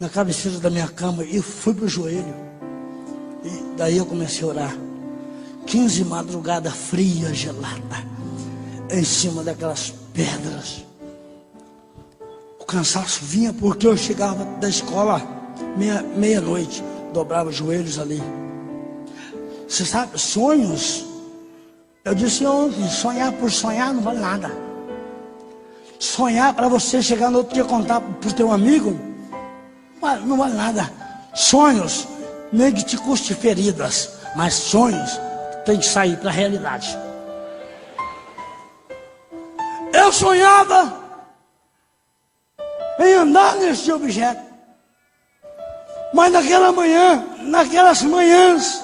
na cabeceira da minha cama e fui para o joelho. E daí eu comecei a orar. 15 madrugada fria, gelada, em cima daquelas pedras. O cansaço vinha porque eu chegava da escola meia-noite, dobrava os joelhos ali. Você sabe, sonhos, eu disse ontem, sonhar por sonhar não vale nada. Sonhar para você chegar no outro dia e contar para o teu amigo, não vale nada. Sonhos, nem que te custe feridas, mas sonhos tem que sair para a realidade. Eu sonhava em andar nesse objeto, mas naquelas manhãs,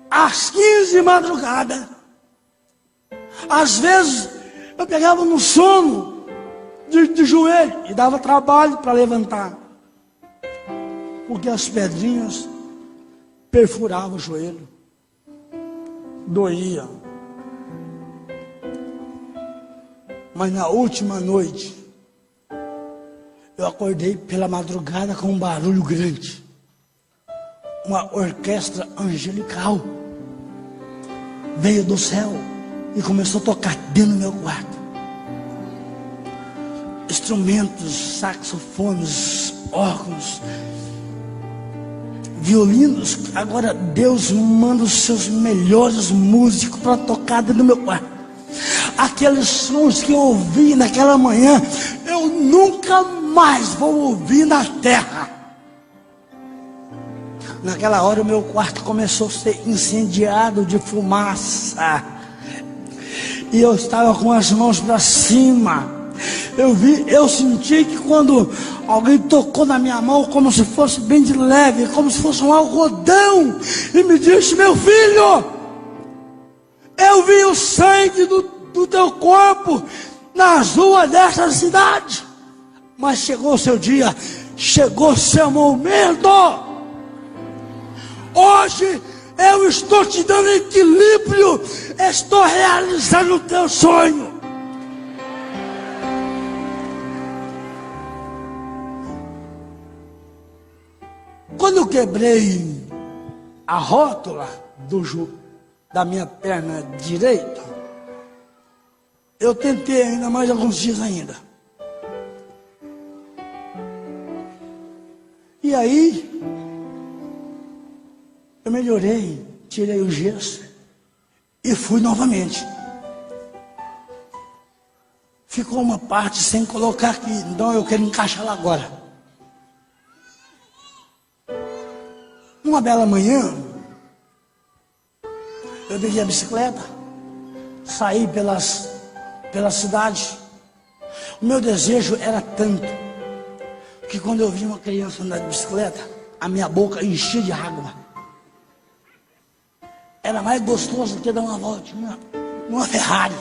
às 15 de madrugada, às vezes eu pegava no sono de joelho e dava trabalho para levantar, porque as pedrinhas perfuravam o joelho, doía. Mas na última noite, eu acordei pela madrugada com um barulho grande. Uma orquestra angelical veio do céu e começou a tocar dentro do meu quarto. Instrumentos, saxofones, órgãos, violinos. Agora Deus manda os seus melhores músicos para tocar dentro do meu quarto. Aqueles sons que eu ouvi naquela manhã, eu nunca mais vou ouvir na terra. Naquela hora o meu quarto começou a ser incendiado de fumaça. E eu estava com as mãos para cima. Eu senti que quando alguém tocou na minha mão, como se fosse bem de leve, como se fosse um algodão, e me disse: meu filho, eu vi o sangue do teu corpo nas ruas dessa cidade. Mas chegou o seu dia, chegou o seu momento. Hoje eu estou te dando equilíbrio, estou realizando o teu sonho. Quando eu quebrei a rótula da minha perna direita, eu tentei ainda mais alguns dias ainda. E aí, eu melhorei, tirei o gesso e fui novamente. Ficou uma parte sem colocar aqui, então eu quero encaixar lá agora. Uma bela manhã, eu peguei a bicicleta, saí pela cidade. O meu desejo era tanto que quando eu vi uma criança andar de bicicleta, a minha boca enchia de água. Era mais gostoso do que dar uma voltinha numa Ferrari.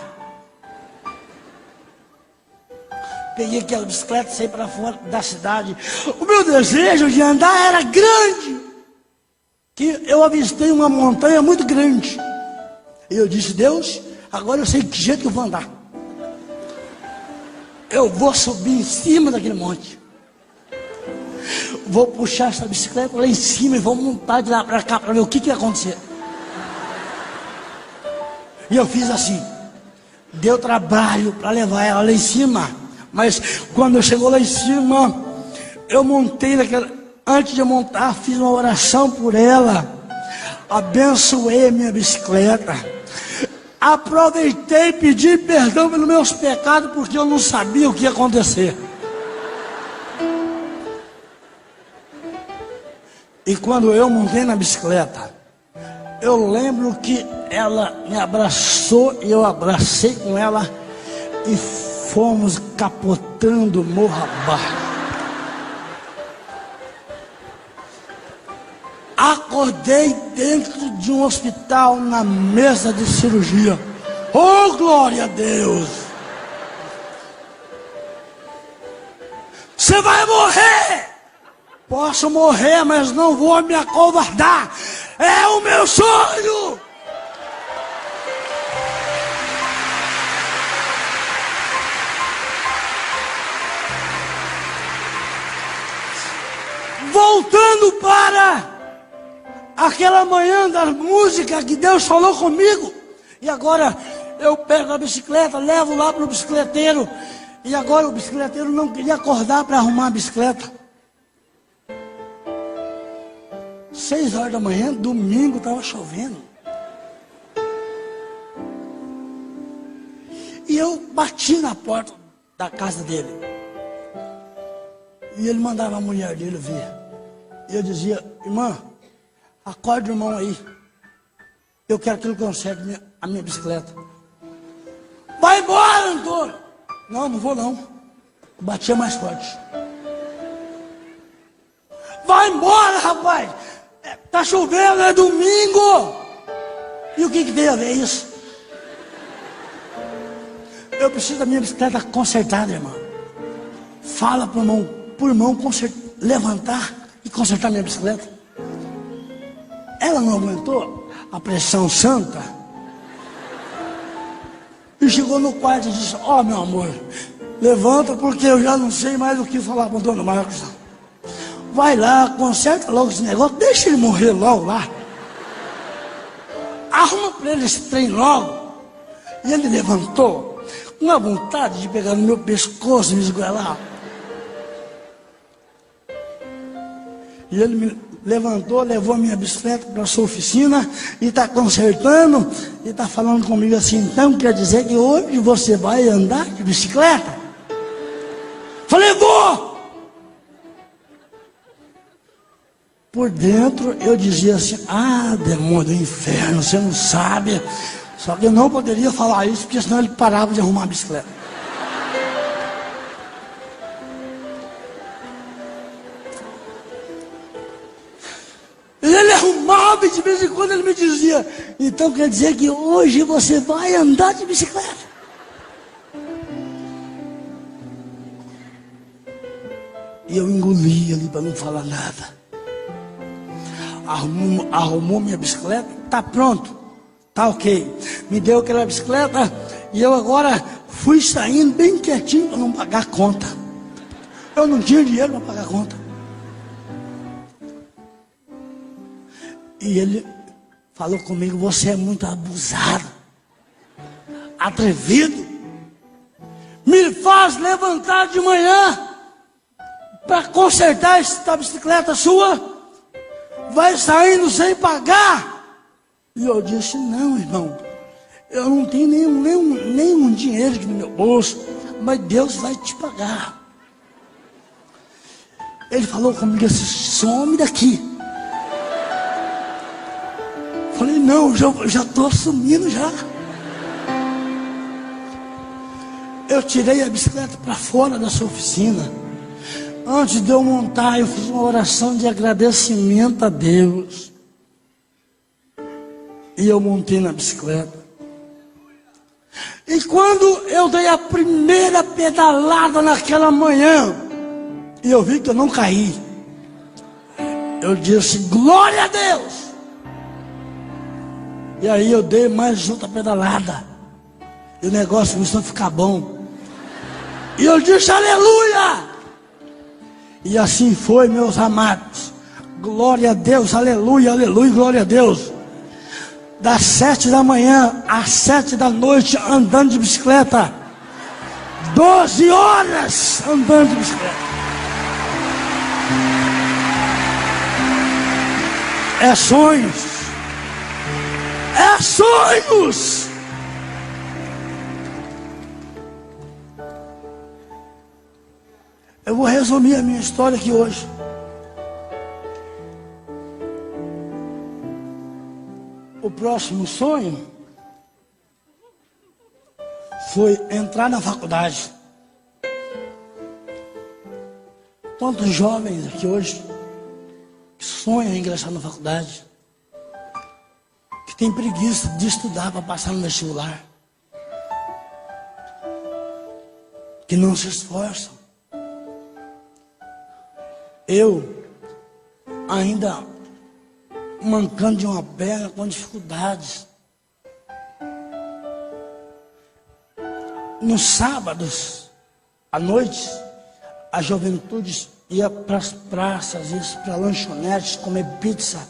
Peguei aquela bicicleta e saí para fora da cidade. O meu desejo de andar era grande, que eu avistei uma montanha muito grande. E eu disse: Deus, agora eu sei de que jeito que eu vou andar. Eu vou subir em cima daquele monte. Vou puxar essa bicicleta lá em cima e vou montar de lá para cá para ver o que vai acontecer. E eu fiz assim. Deu trabalho para levar ela lá em cima. Mas quando eu chegou lá em cima, eu montei naquela... Antes de eu montar, fiz uma oração por ela. Abençoei a minha bicicleta. Aproveitei e pedi perdão pelos meus pecados, porque eu não sabia o que ia acontecer. E quando eu montei na bicicleta, eu lembro que ela me abraçou e eu abracei com ela e fomos capotando morro abaixo. Acordei dentro de um hospital na mesa de cirurgia. Oh, glória a Deus! Você vai morrer! Posso morrer, mas não vou me acovardar. É o meu sonho! Voltando para aquela manhã da música que Deus falou comigo. E agora eu pego a bicicleta, levo lá para o bicicleteiro. E agora o bicicleteiro não queria acordar para arrumar a bicicleta. 6 horas da manhã, domingo, estava chovendo. E eu bati na porta da casa dele. E ele mandava a mulher dele vir. E eu dizia: irmã, acorde o irmão aí. Eu quero que ele conserte a minha bicicleta. Vai embora, Antônio. Não, não vou não. Batia mais forte. Vai embora, rapaz. Tá chovendo, é domingo. E o que tem a ver isso? Eu preciso da minha bicicleta consertada, irmão. Fala pro irmão levantar e consertar minha bicicleta. Ela não aguentou a pressão santa e chegou no quarto e disse: ó, meu amor, levanta, porque eu já não sei mais o que falar com o Dona Marcos. Vai lá, conserta logo esse negócio, deixa ele morrer logo lá. Arruma para ele esse trem logo. E ele levantou, com a vontade de pegar no meu pescoço e me esgoelar. E ele me levantou, levou a minha bicicleta para a sua oficina e está consertando e está falando comigo assim: então quer dizer que hoje você vai andar de bicicleta? Falei: vou! Por dentro eu dizia assim: ah, demônio do inferno, você não sabe. Só que eu não poderia falar isso, porque senão ele parava de arrumar a bicicleta. Ele arrumava e de vez em quando ele me dizia: então quer dizer que hoje você vai andar de bicicleta? E eu engoli ali para não falar nada. Arrumou minha bicicleta, tá pronto, tá ok. Me deu aquela bicicleta e eu agora fui saindo bem quietinho para não pagar a conta. Eu não tinha dinheiro para pagar a conta. E ele falou comigo: você é muito abusado, atrevido, me faz levantar de manhã para consertar essa bicicleta sua, vai saindo sem pagar. E eu disse: não, irmão, eu não tenho nenhum dinheiro no meu bolso, mas Deus vai te pagar. Ele falou comigo assim: some daqui. Falei: não, já estou sumindo já. Eu tirei a bicicleta para fora da sua oficina. Antes de eu montar, eu fiz uma oração de agradecimento a Deus. E eu montei na bicicleta. E quando eu dei a primeira pedalada naquela manhã, e eu vi que eu não caí, eu disse: glória a Deus! E aí eu dei mais outra pedalada. E o negócio começou a ficar bom. E eu disse: aleluia! E assim foi, meus amados. Glória a Deus, aleluia, aleluia, glória a Deus. Das 7 da manhã às 7 da noite andando de bicicleta. 12 horas andando de bicicleta. É sonhos. É sonhos. Eu vou resumir a minha história aqui hoje. O próximo sonho foi entrar na faculdade. Quantos jovens aqui hoje que sonham em ingressar na faculdade, que tem preguiça de estudar para passar no vestibular, que não se esforçam. Eu, ainda mancando de uma perna, com dificuldades. Nos sábados, à noite, a juventude ia para as praças, ia para lanchonetes, comer pizza.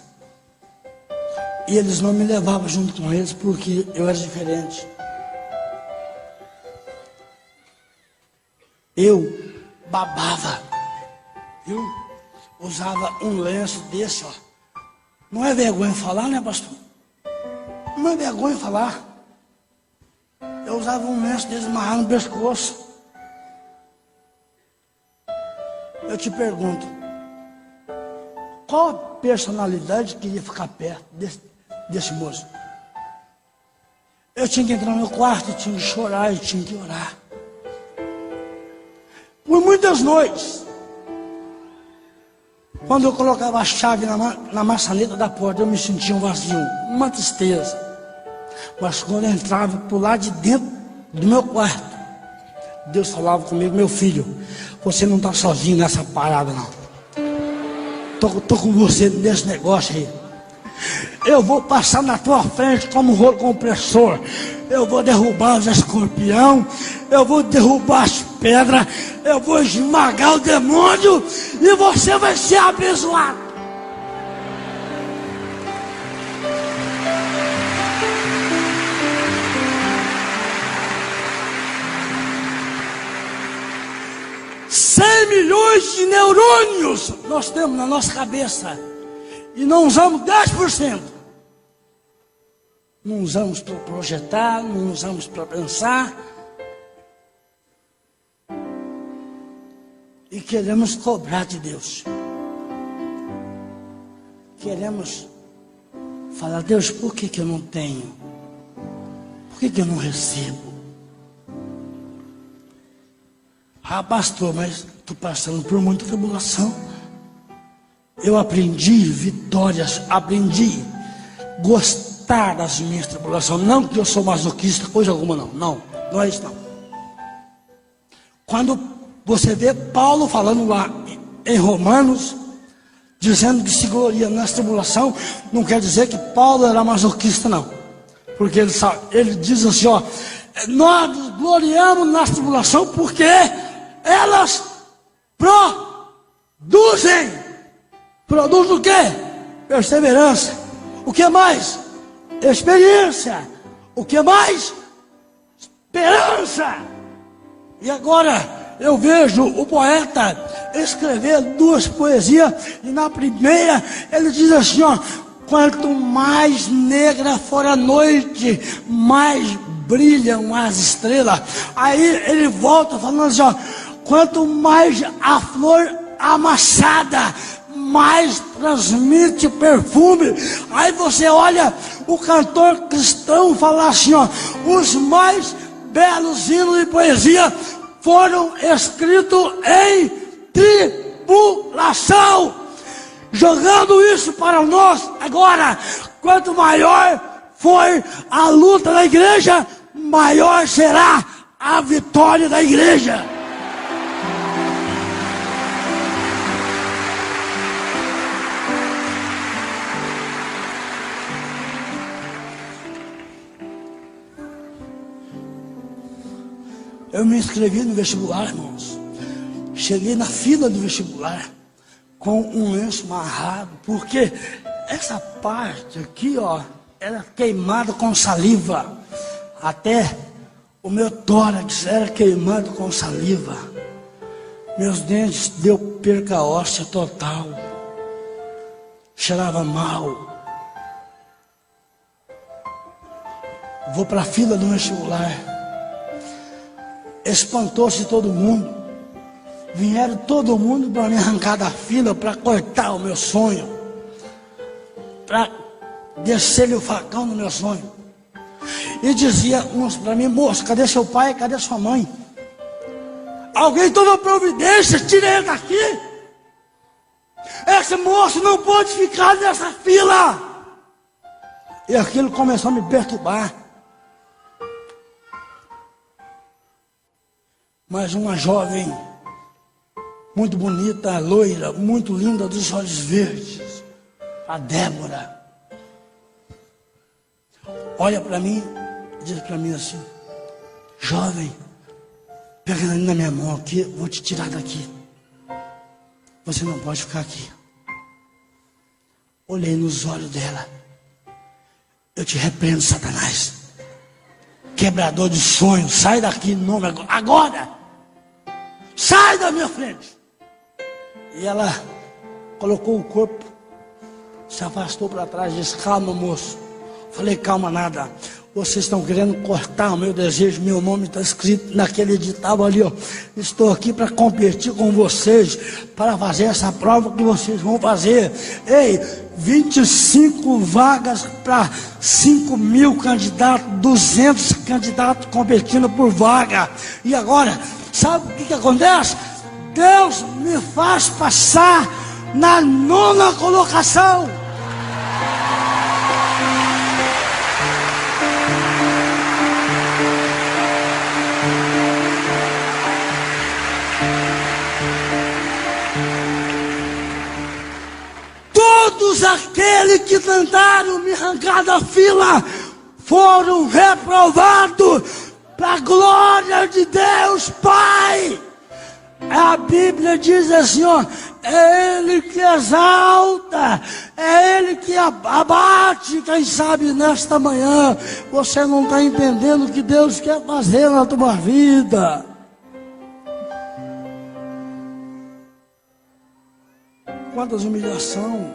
E eles não me levavam junto com eles, porque eu era diferente. Eu babava, viu? Usava um lenço desse, ó. Não é vergonha falar, né, pastor? Não é vergonha falar. Eu usava um lenço desse amarrado no pescoço. Eu te pergunto, qual a personalidade queria ficar perto desse moço? Eu tinha que entrar no meu quarto, eu tinha que chorar, eu tinha que orar. Por muitas noites, quando eu colocava a chave na maçaneta da porta, eu me sentia um vazio, uma tristeza. Mas quando eu entrava por lá de dentro do meu quarto, Deus falava comigo: meu filho, você não está sozinho nessa parada não. Tô com você nesse negócio aí. Eu vou passar na tua frente como um rolo compressor. Eu vou derrubar os escorpião. Eu vou derrubar as pedras. Eu vou esmagar o demônio. E você vai ser abençoado. Milhões de neurônios nós temos na nossa cabeça e não usamos 10%. Não usamos para projetar, não usamos para pensar e queremos cobrar de Deus. Queremos falar: Deus, por que eu não tenho? Por que eu não recebo? Ah, pastor, mas estou passando por muita tribulação. Eu aprendi vitórias, aprendi gostar das minhas tribulações. Não que eu sou masoquista, coisa alguma, não é isso não. Quando você vê Paulo falando lá em Romanos, dizendo que se gloria nas tribulações, não quer dizer que Paulo era masoquista, não. Porque ele diz assim, ó: nós nos gloriamos nas tribulações porque elas produzem o quê? Perseverança. O que mais? Experiência. O que mais? Esperança. E agora eu vejo o poeta escrever duas poesias, e na primeira ele diz assim, ó: quanto mais negra for a noite, mais brilham as estrelas. Aí ele volta falando assim, ó: quanto mais a flor amassada, mais transmite perfume. Aí você olha o cantor cristão falar assim, ó: os mais belos hinos de poesia foram escritos em tribulação. Jogando isso para nós agora: quanto maior for a luta da igreja, maior será a vitória da igreja. Eu me inscrevi no vestibular, irmãos. Cheguei na fila do vestibular com um lenço amarrado, porque essa parte aqui, ó, era queimada com saliva. Até o meu tórax era queimado com saliva. Meus dentes deu perca óssea total. Cheirava mal. Vou para a fila do vestibular. Espantou-se todo mundo. Vieram todo mundo para me arrancar da fila, para cortar o meu sonho, para descer-lhe o facão no meu sonho. E dizia uns para mim: moço, cadê seu pai, cadê sua mãe? Alguém toma providência, tira ele daqui. Esse moço não pode ficar nessa fila. E aquilo começou a me perturbar. Mas uma jovem muito bonita, loira, muito linda, dos olhos verdes, a Débora, olha para mim e diz para mim assim: jovem, pega na minha mão aqui, vou te tirar daqui. Você não pode ficar aqui. Olhei nos olhos dela: eu te repreendo, Satanás, quebrador de sonhos, sai daqui em nome agora, sai da minha frente. E ela colocou o corpo, se afastou para trás e disse: calma, moço, Falei, calma nada. Vocês estão querendo cortar o meu desejo, meu nome está escrito naquele edital ali, ó. Estou aqui para competir com vocês, para fazer essa prova que vocês vão fazer. Ei, 25 vagas para 5.000 candidatos, 200 candidatos competindo por vaga. E agora, sabe o que acontece? Deus me faz passar na 9ª colocação. Todos aqueles que tentaram me arrancar da fila foram reprovados para a glória de Deus Pai. A Bíblia diz assim, ó, é Ele que exalta, é Ele que abate. Quem sabe nesta manhã você não está entendendo o que Deus quer fazer na tua vida. Quantas humilhações,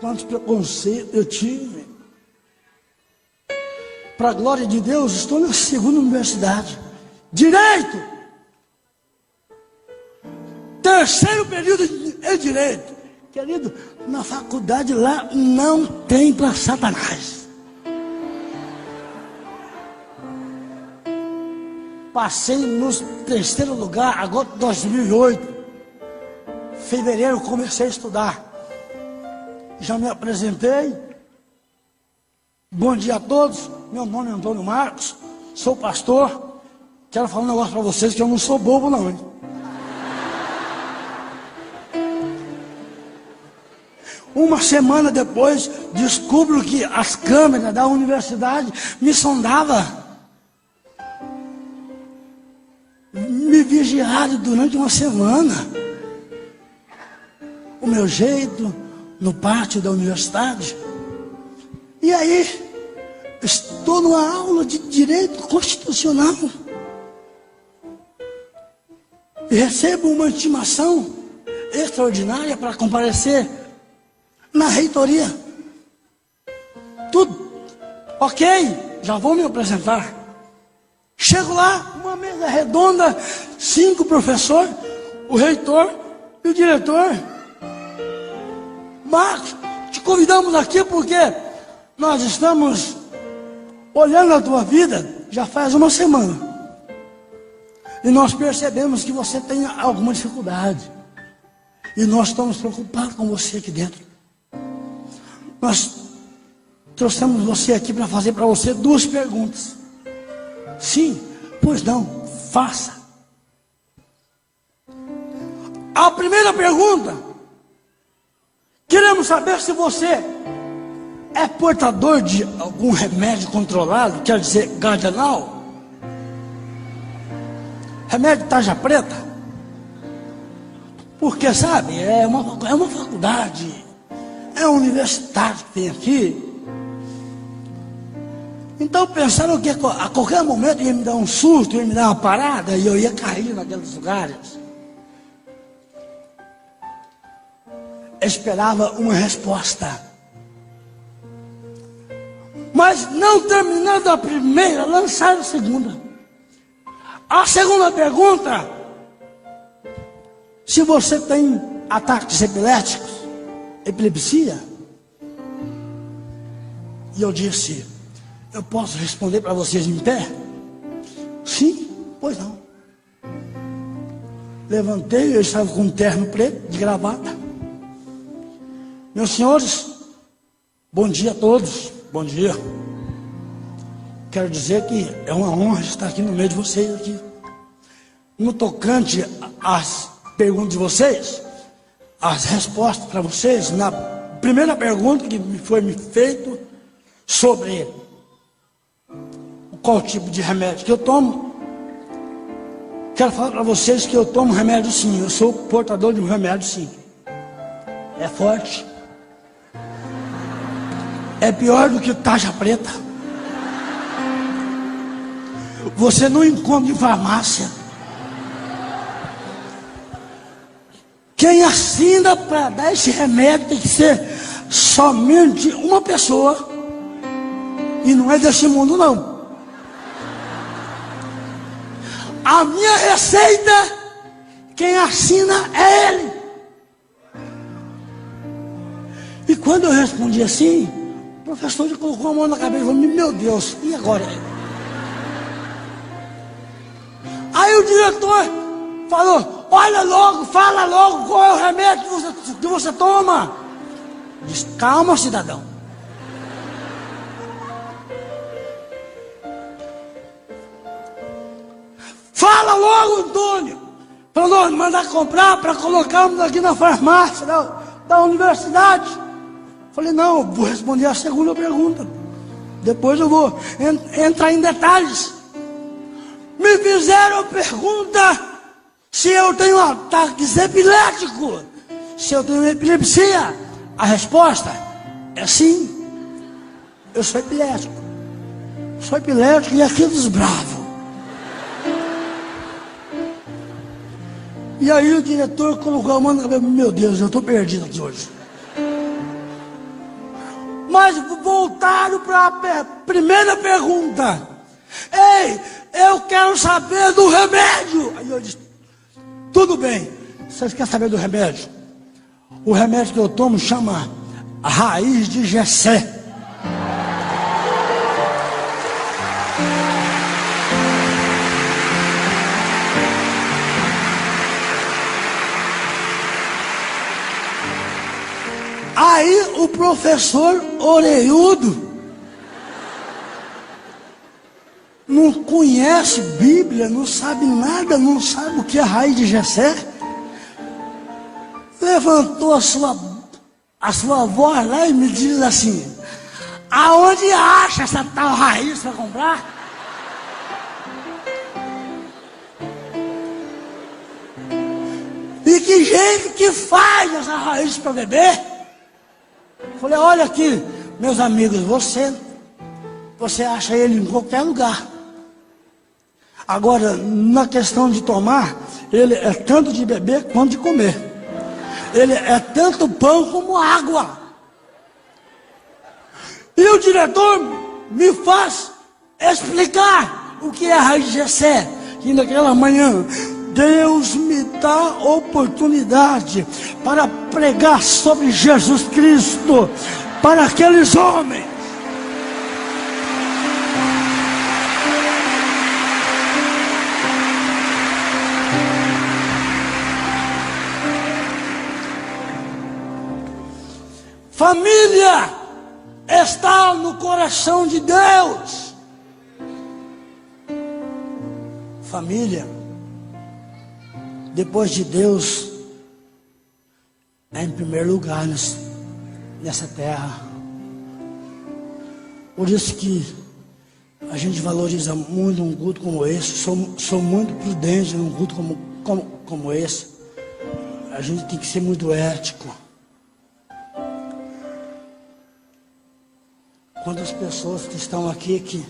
quantos preconceitos eu tive. Para a glória de Deus, estou na 2ª universidade. Direito. 3º período em Direito. Querido, na faculdade lá não tem para Satanás. Passei no 3º lugar, agora 2008. Fevereiro comecei a estudar. Já me apresentei. Bom dia a todos. Meu nome é Antônio Marcos. Sou pastor. Quero falar um negócio para vocês que eu não sou bobo não, hein? Uma semana depois, descubro que as câmeras da universidade me sondavam. Me vigiaram durante uma semana. O meu jeito no pátio da universidade. E aí, estou numa aula de direito constitucional e recebo uma intimação extraordinária para comparecer na reitoria. Tudo ok, já vou me apresentar. Chego lá, uma mesa redonda, 5 professores, o reitor e o diretor. Marcos, te convidamos aqui porque nós estamos olhando a tua vida já faz uma semana. E nós percebemos que você tem alguma dificuldade. E nós estamos preocupados com você aqui dentro. Nós trouxemos você aqui para fazer para você 2 perguntas. Sim, pois não, faça. A primeira pergunta. Queremos saber se você é portador de algum remédio controlado, quer dizer, Gardenal. Remédio tarja preta. Porque, sabe, é uma faculdade, é uma universidade que tem aqui. Então pensaram que a qualquer momento ia me dar um susto, ia me dar uma parada e eu ia cair naqueles lugares. Esperava uma resposta. Mas não terminando a primeira, lançaram a segunda. A segunda pergunta: se você tem ataques epiléticos, epilepsia? E eu disse: eu posso responder para vocês em pé? Sim, pois não. Levantei, eu estava com um terno preto, de gravata. Meus senhores, bom dia a todos, bom dia. Quero dizer que é uma honra estar aqui no meio de vocês aqui. No tocante às perguntas de vocês, as respostas para vocês, na primeira pergunta que foi me feita sobre qual tipo de remédio que eu tomo, quero falar para vocês que eu tomo remédio sim, eu sou portador de um remédio sim. É forte. É pior do que tarja preta. Você não encontra em farmácia. Quem assina para dar esse remédio tem que ser somente uma pessoa E não é desse mundo, não. A minha receita, quem assina é ele. E quando eu respondi assim, o professor colocou a mão na cabeça e falou: meu Deus, e agora? Aí o diretor falou: olha logo, fala logo qual é o remédio que você toma. Diz: calma, cidadão. Fala logo, Antônio. Falou: mandar comprar para colocarmos aqui na farmácia da universidade. Falei: não, vou responder a segunda pergunta. Depois eu vou entrar em detalhes. Me fizeram pergunta se eu tenho ataques epiléticos, se eu tenho epilepsia. A resposta é sim. Eu sou epilético. Sou epilético e aqui dos bravos. E aí o diretor colocou a mão na cabeça: meu Deus, eu estou perdido aqui hoje. Mas voltaram para a primeira pergunta. Ei, eu quero saber do remédio. Aí eu disse: tudo bem, vocês querem saber do remédio? O remédio que eu tomo chama raiz de Jessé. Aí o professor orelhudo, não conhece Bíblia, não sabe nada, não sabe o que é a raiz de Jessé, levantou a sua voz lá e me diz assim: aonde acha essa tal raiz para comprar? E que jeito que faz essa raiz para beber? Falei: olha aqui, meus amigos, você acha ele em qualquer lugar. Agora, na questão de tomar, ele é tanto de beber quanto de comer. Ele é tanto pão como água. E o diretor me faz explicar o que é a raiz de Jessé. E naquela manhã, Deus me dá oportunidade para pregar sobre Jesus Cristo para aqueles homens. Família está no coração de Deus. Família, depois de Deus, é em primeiro lugar nessa terra. Por isso que a gente valoriza muito um culto como esse. Sou muito prudente num culto como esse. A gente tem que ser muito ético. Quantas pessoas que estão aqui que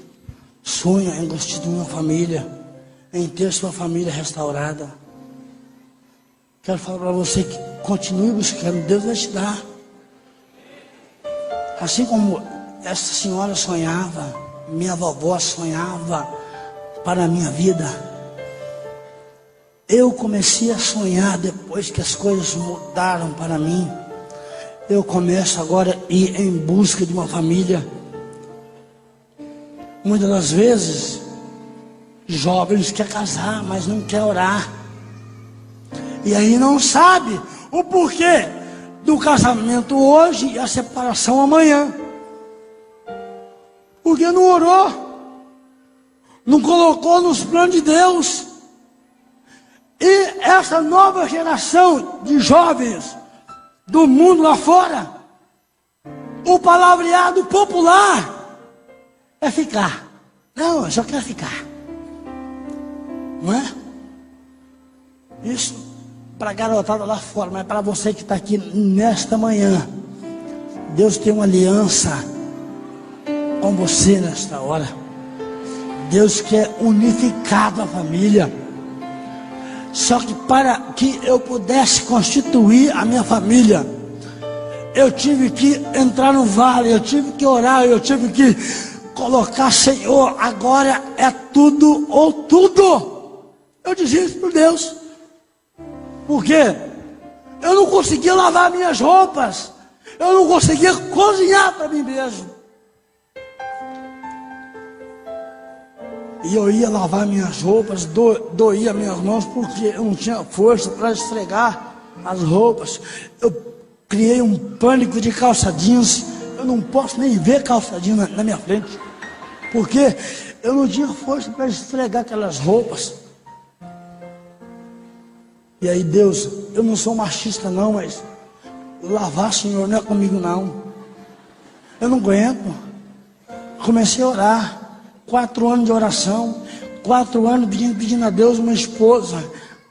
sonham em constituir uma família, em ter sua família restaurada. Quero falar para você que continue buscando, Deus vai te dar. Assim como essa senhora sonhava, minha vovó sonhava para a minha vida. Eu comecei a sonhar depois que as coisas mudaram para mim. Eu começo agora a ir em busca de uma família. Muitas das vezes, jovens querem casar, mas não querem orar. E aí não sabe o porquê do casamento hoje e a separação amanhã. Porque não orou, não colocou nos planos de Deus. E essa nova geração de jovens do mundo lá fora, o palavreado popular é ficar. Não, eu só quero ficar. Não é? Isso para a garotada lá fora, mas para você que está aqui nesta manhã, Deus tem uma aliança com você nesta hora. Deus quer unificar a família. Só que para que eu pudesse constituir a minha família, eu tive que entrar no vale, eu tive que orar, eu tive que colocar, Senhor, agora é tudo ou tudo. Eu dizia isso para Deus. Por quê? Eu não conseguia lavar minhas roupas. Eu não conseguia cozinhar para mim mesmo. E eu ia lavar minhas roupas, doía minhas mãos, porque eu não tinha força para esfregar as roupas. Eu criei um pânico de calça jeans. Eu não posso nem ver calça jeans na minha frente, porque eu não tinha força para esfregar aquelas roupas. E aí, Deus, eu não sou machista não, mas lavar, Senhor, não é comigo não. Eu não aguento. Comecei a orar. 4 anos de oração, 4 anos pedindo a Deus uma esposa,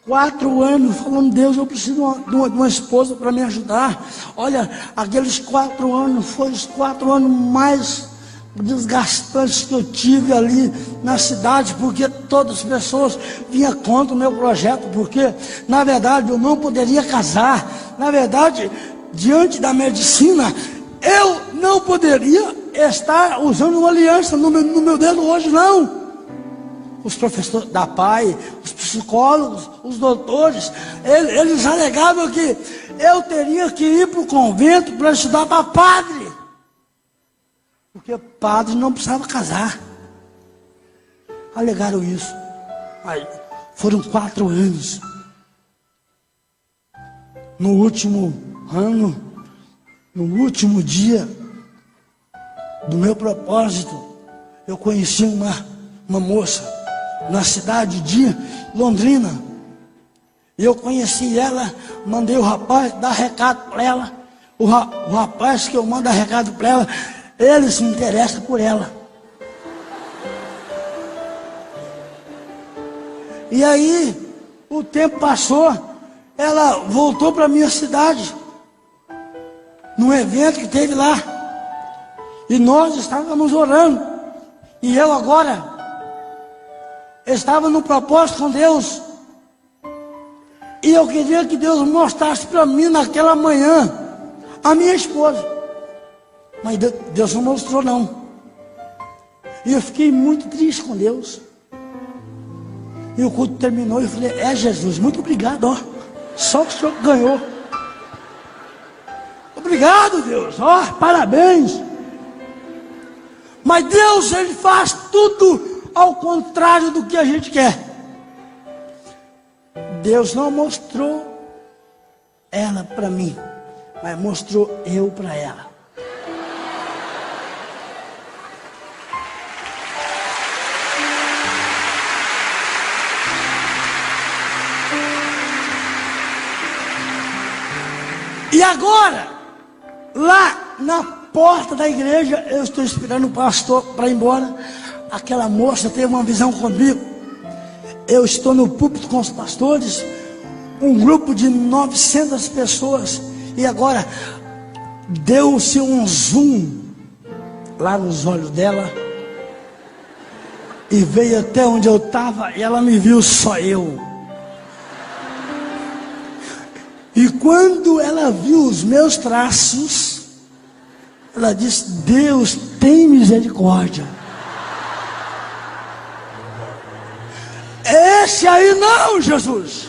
4 anos falando: Deus, eu preciso de uma esposa para me ajudar. Olha, aqueles 4 anos foram os 4 anos mais desgastantes que eu tive ali na cidade, porque todas as pessoas vinham contra o meu projeto, porque na verdade eu não poderia casar. Na verdade, diante da medicina, eu não poderia estar usando uma aliança no meu dedo hoje, não. Os professores da PAI, os psicólogos, os doutores, eles alegavam que eu teria que ir para o convento para estudar para padre, porque padre não precisava casar. Alegaram isso. Aí, foram 4 anos. No último ano, no último dia do meu propósito, eu conheci uma moça na cidade de Londrina. E eu conheci ela, mandei o rapaz dar recado para ela. O rapaz que eu mando dar recado para ela, ele se interessa por ela. E aí, o tempo passou, ela voltou para a minha cidade, num evento que teve lá. E nós estávamos orando. E eu agora estava no propósito com Deus. E eu queria que Deus mostrasse para mim naquela manhã a minha esposa. Mas Deus não mostrou não. E eu fiquei muito triste com Deus. E o culto terminou e eu falei: é, Jesus, muito obrigado, ó. Só que o Senhor ganhou. Obrigado, Deus, ó, parabéns. Mas Deus, Ele faz tudo ao contrário do que a gente quer. Deus não mostrou ela para mim, mas mostrou eu para ela. E agora, lá na porta da igreja, eu estou esperando o pastor para ir embora. Aquela moça teve uma visão comigo. Eu estou no púlpito com os pastores, um grupo de 900 pessoas, e agora deu-se um zoom lá nos olhos dela, e veio até onde eu estava, e ela me viu só eu. E quando ela viu os meus traços, ela disse: Deus tem misericórdia. Esse aí não, Jesus.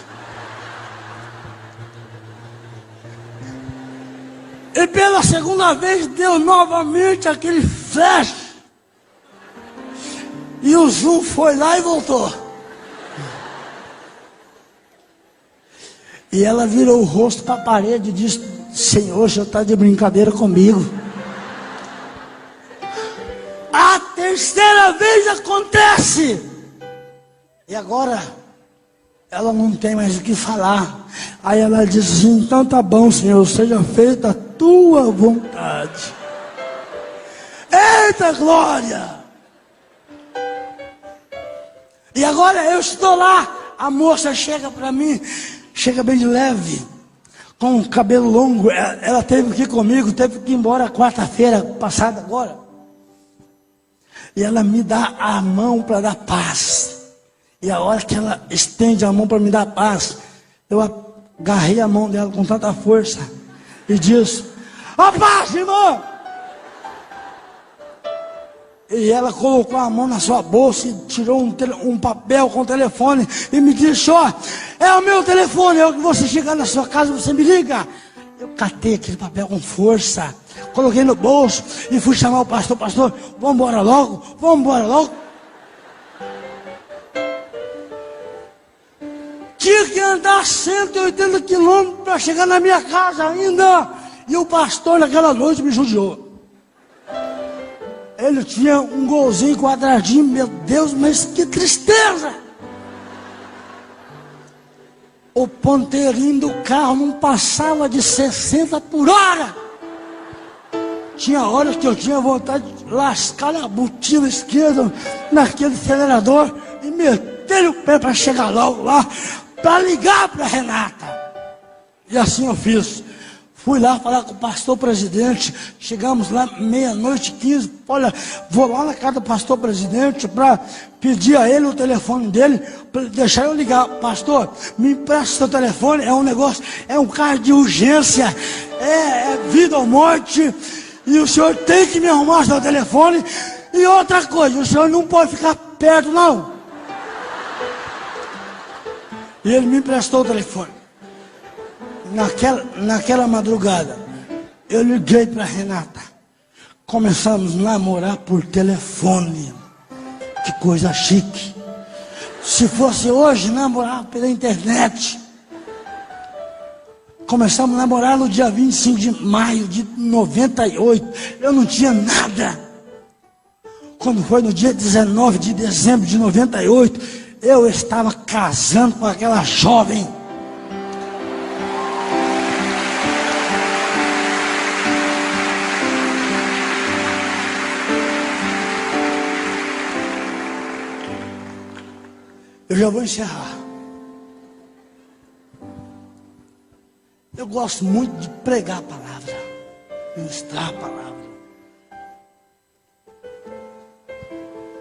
E pela segunda vez deu novamente aquele flash. E o zoom foi lá e voltou. E ela virou o rosto para a parede e disse: Senhor, o Senhor está de brincadeira comigo. A terceira vez acontece. E agora ela não tem mais o que falar. Aí ela diz assim: então tá bom, Senhor, seja feita a tua vontade. Eita glória! E agora eu estou lá. A moça chega para mim, chega bem de leve, com o cabelo longo. Ela teve que ir comigo, teve que ir embora quarta-feira passada agora. E ela me dá a mão para dar paz. E a hora que ela estende a mão para me dar paz, eu agarrei a mão dela com tanta força e disse: a paz, irmão! E ela colocou a mão na sua bolsa e tirou um papel com o telefone e me disse: ó, é o meu telefone, é o que você chegar na sua casa, você me liga. Eu catei aquele papel com força, coloquei no bolso e fui chamar o pastor. Pastor, vamos embora logo, vamos embora logo. Tinha que andar 180 quilômetros para chegar na minha casa ainda. E o pastor naquela noite me judiou. Ele tinha um golzinho quadradinho, meu Deus, mas que tristeza! O ponteirinho do carro não passava de 60 por hora. Tinha horas que eu tinha vontade de lascar a botina esquerda naquele acelerador e meter o pé para chegar logo lá, para ligar para Renata. E assim eu fiz. Fui lá falar com o pastor presidente, chegamos lá 00:15, olha, vou lá na casa do pastor presidente para pedir a ele o telefone dele, para deixar eu ligar. Pastor, me empresta o seu telefone, é um negócio, é um caso de urgência, é vida ou morte, e o senhor tem que me arrumar o seu telefone. E outra coisa, o senhor não pode ficar perto não. E ele me emprestou o telefone. Naquela madrugada, eu liguei para Renata. Começamos a namorar por telefone. Que coisa chique. Se fosse hoje, namorar pela internet. Começamos a namorar no dia 25 de maio de 98. Eu não tinha nada. Quando foi no dia 19 de dezembro de 98, eu estava casando com aquela jovem. Eu já vou encerrar. Eu gosto muito de pregar a palavra, ministrar a palavra.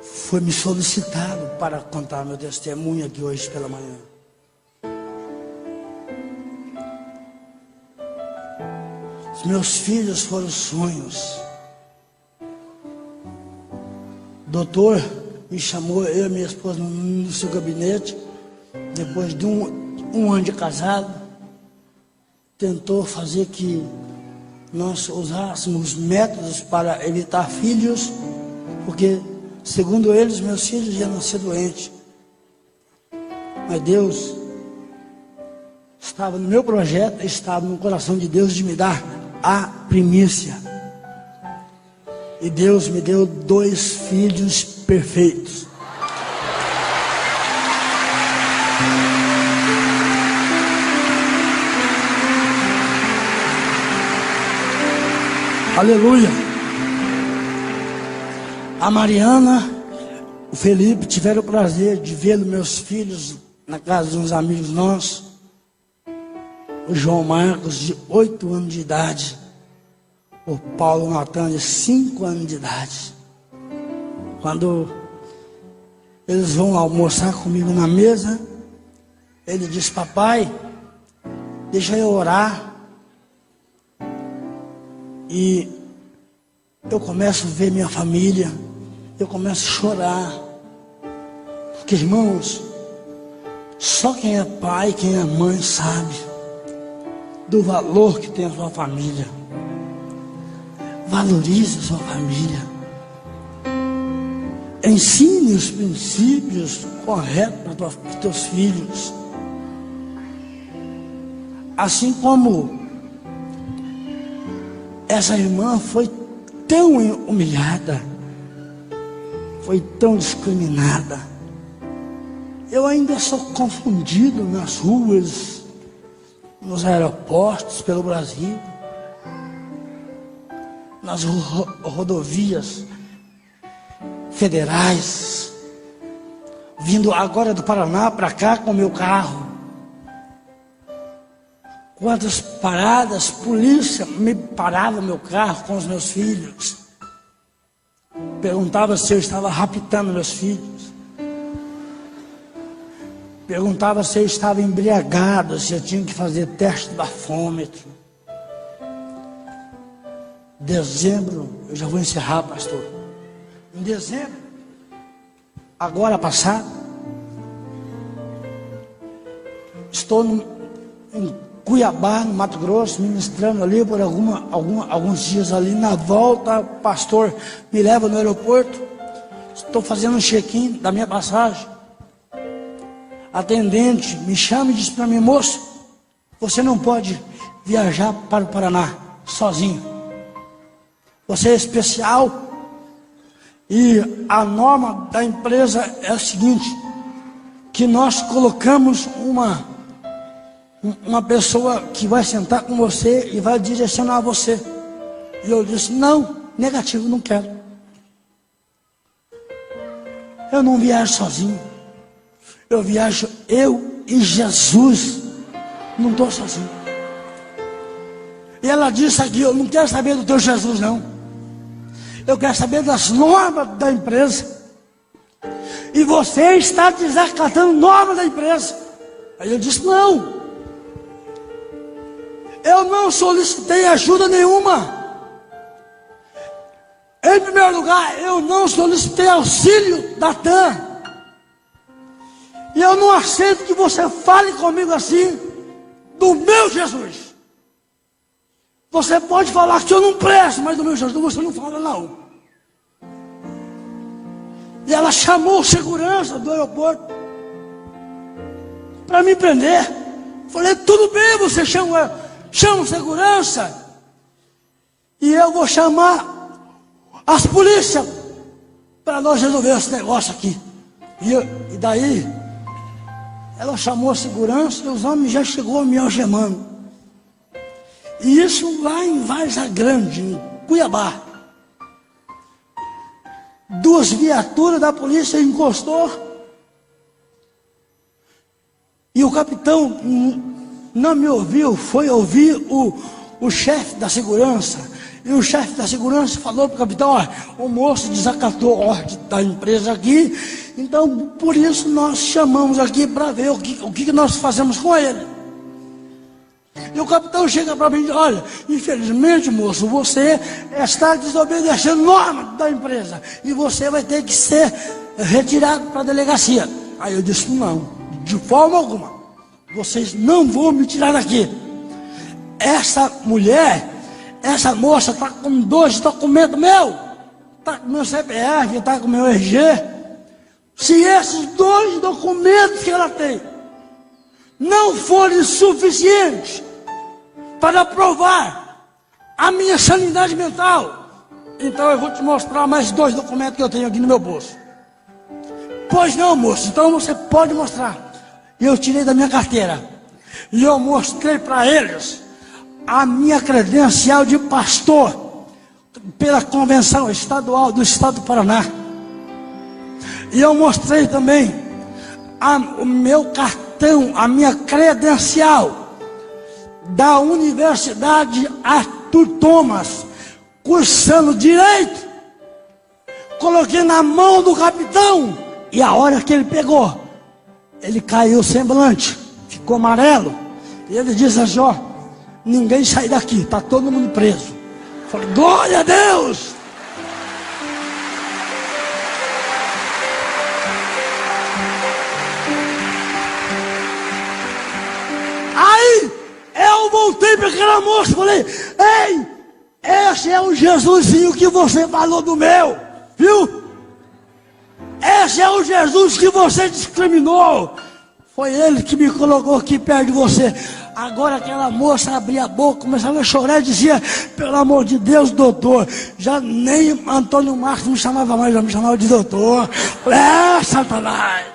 Foi me solicitado para contar meu testemunho aqui hoje pela manhã. Os meus filhos foram sonhos. Doutor me chamou, eu e minha esposa, no seu gabinete, depois de um ano de casado, tentou fazer que nós usássemos métodos para evitar filhos, porque, segundo eles, meus filhos iam nascer doentes. Mas Deus estava no meu projeto, estava no coração de Deus de me dar a primícia. E Deus me deu 2 filhos perfeitos. Aleluia. A Mariana, o Felipe tiveram o prazer de ver meus filhos na casa de uns amigos nossos. O João Marcos, de 8 anos de idade. O Paulo Natan, de 5 anos de idade. Quando eles vão almoçar comigo na mesa, ele diz: papai, deixa eu orar. E eu começo a ver minha família, eu começo a chorar. Porque, irmãos, só quem é pai, quem é mãe sabe do valor que tem a sua família. Valorize a sua família. Ensine os princípios corretos para os teus filhos. Assim como essa irmã foi tão humilhada, foi tão discriminada. Eu ainda sou confundido nas ruas, nos aeroportos pelo Brasil, nas rodovias federais, vindo agora do Paraná para cá com meu carro. Quantas paradas, polícia me parava meu carro com os meus filhos. Perguntava se eu estava raptando meus filhos. Perguntava se eu estava embriagado, se eu tinha que fazer teste de bafômetro. Dezembro, eu já vou encerrar, pastor. em dezembro, agora passado, estou em Cuiabá, no Mato Grosso, ministrando ali por alguns dias ali. Na volta, o pastor me leva no aeroporto. Estou fazendo um check-in da minha passagem. Atendente me chama e diz para mim: moço, você não pode viajar para o Paraná sozinho. Você é especial. E a norma da empresa é a seguinte: que nós colocamos uma pessoa que vai sentar com você e vai direcionar você. E eu disse: não, negativo, não quero. Eu não viajo sozinho. Eu viajo eu e Jesus. Não estou sozinho. E ela disse aqui: eu não quero saber do teu Jesus, não. Eu quero saber das normas da empresa. E você está desacatando normas da empresa. Aí eu disse: não. Eu não solicitei ajuda nenhuma. Em primeiro lugar, eu não solicitei auxílio da TAM. E eu não aceito que você fale comigo assim do meu Jesus. Você pode falar que eu não presto, mas do meu Jesus você não fala, não. E ela chamou o segurança do aeroporto para me prender. Falei: tudo bem, você chama o segurança e eu vou chamar as polícias para nós resolver esse negócio aqui. E daí ela chamou a segurança e os homens já chegou me algemando. E isso lá em Várzea Grande, em Cuiabá. 2 viaturas da polícia encostou. E o capitão não me ouviu, foi ouvir o chefe da segurança. E o chefe da segurança falou para o capitão: olha, o moço desacatou a ordem da empresa aqui, então por isso nós chamamos aqui para ver o que nós fazemos com ele. E o capitão chega para mim e diz: olha, infelizmente, moço, você está desobedecendo norma da empresa e você vai ter que ser retirado para a delegacia. Aí eu disse: não, de forma alguma, vocês não vão me tirar daqui. Essa mulher, essa moça está com 2 documentos meus, está com meu CPF, está com meu RG. Se esses 2 documentos que ela tem não forem suficientes para provar a minha sanidade mental, então eu vou te mostrar mais 2 documentos que eu tenho aqui no meu bolso. Pois não, moço, então você pode mostrar. E eu tirei da minha carteira e eu mostrei para eles a minha credencial de pastor pela convenção estadual do estado do Paraná. E eu mostrei também o meu cartão, a minha credencial da Universidade Arthur Thomas, cursando direito. Coloquei na mão do capitão e a hora que ele pegou, ele caiu semblante, ficou amarelo. E ele disse assim: ó, ninguém sai daqui, está todo mundo preso. Eu falei: glória a Deus. Aí eu voltei para aquela moça e falei: ei, esse é o Jesusinho que você falou do meu, viu? Esse é o Jesus que você discriminou. Foi ele que me colocou aqui perto de você. Agora aquela moça abria a boca, começava a chorar e dizia: pelo amor de Deus, doutor. Já nem Antônio Marcos me chamava mais, já me chamava de doutor. Satanás,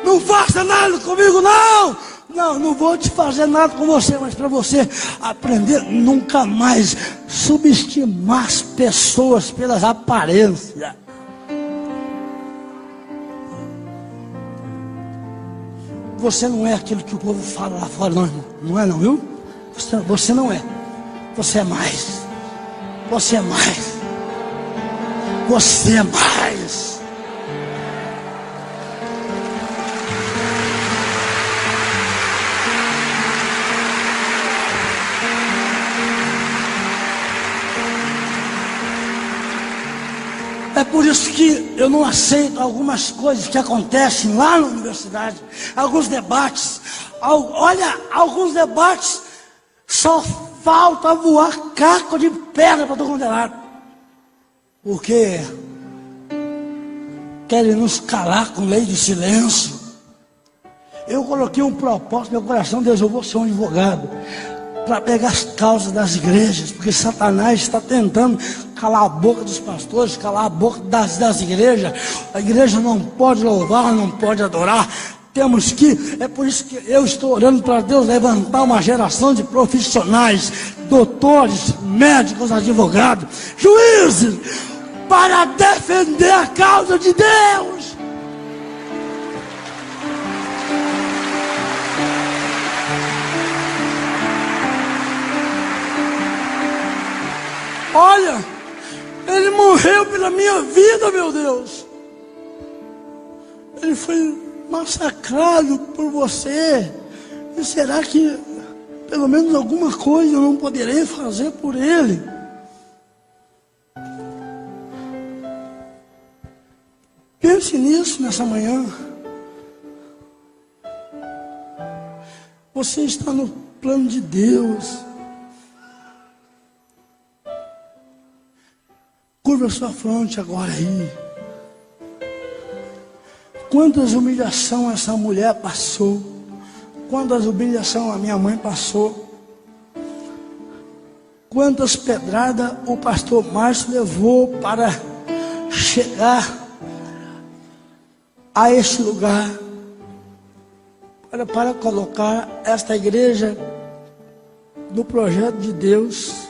não faça nada comigo, não. Não vou te fazer nada com você, mas para você aprender nunca mais subestimar as pessoas pelas aparências. Você não é aquilo que o povo fala lá fora, não, irmão. Não é não, viu? Você não é. Você é mais. Você é mais. Você é mais. É por isso que eu não aceito algumas coisas que acontecem lá na universidade, alguns debates. Olha, alguns debates só falta voar caco de pedra para todo lado. Porque querem nos calar com lei de silêncio. Eu coloquei um propósito no meu coração: Deus, eu vou ser um advogado para pegar as causas das igrejas, porque Satanás está tentando calar a boca dos pastores, calar a boca das igrejas. A igreja não pode louvar, não pode adorar. Temos que, é por isso que eu estou orando para Deus levantar uma geração de profissionais, doutores, médicos, advogados, juízes, para defender a causa de Deus. Olha, ele morreu pela minha vida, meu Deus. Ele foi massacrado por você. E será que pelo menos alguma coisa eu não poderei fazer por ele? Pense nisso nessa manhã. Você está no plano de Deus. Curva a sua fronte agora aí. Quantas humilhações essa mulher passou. Quantas humilhações a minha mãe passou. Quantas pedradas o pastor Márcio levou para chegar a este lugar. Para colocar esta igreja no projeto de Deus.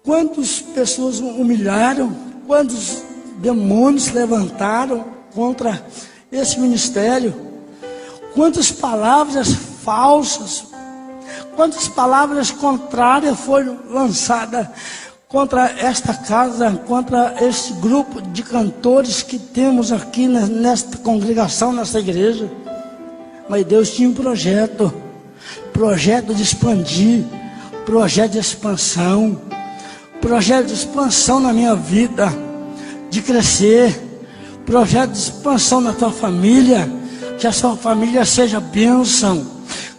Quantas pessoas humilharam, quantos demônios levantaram contra esse ministério, quantas palavras falsas, quantas palavras contrárias foram lançadas contra esta casa, contra este grupo de cantores que temos aqui nesta congregação, nesta igreja. Mas Deus tinha um projeto de expandir, projeto de expansão, projeto de expansão na minha vida, de crescer, projeto de expansão na tua família, que a sua família seja bênção,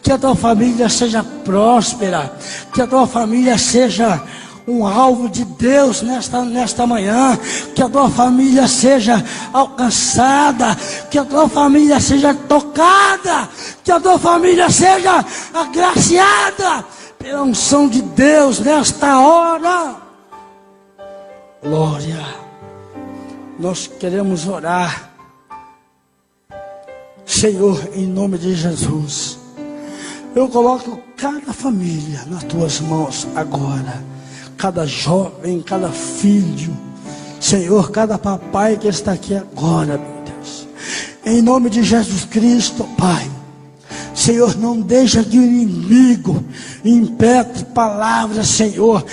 que a tua família seja próspera, que a tua família seja um alvo de Deus nesta manhã, que a tua família seja alcançada, que a tua família seja tocada, que a tua família seja agraciada pela unção de Deus nesta hora. Glória. Nós queremos orar, Senhor, em nome de Jesus. Eu coloco cada família nas tuas mãos agora, cada jovem, cada filho, Senhor, cada papai que está aqui agora, meu Deus, em nome de Jesus Cristo, Pai. Senhor, não deixa que o inimigo impetre palavras, Senhor,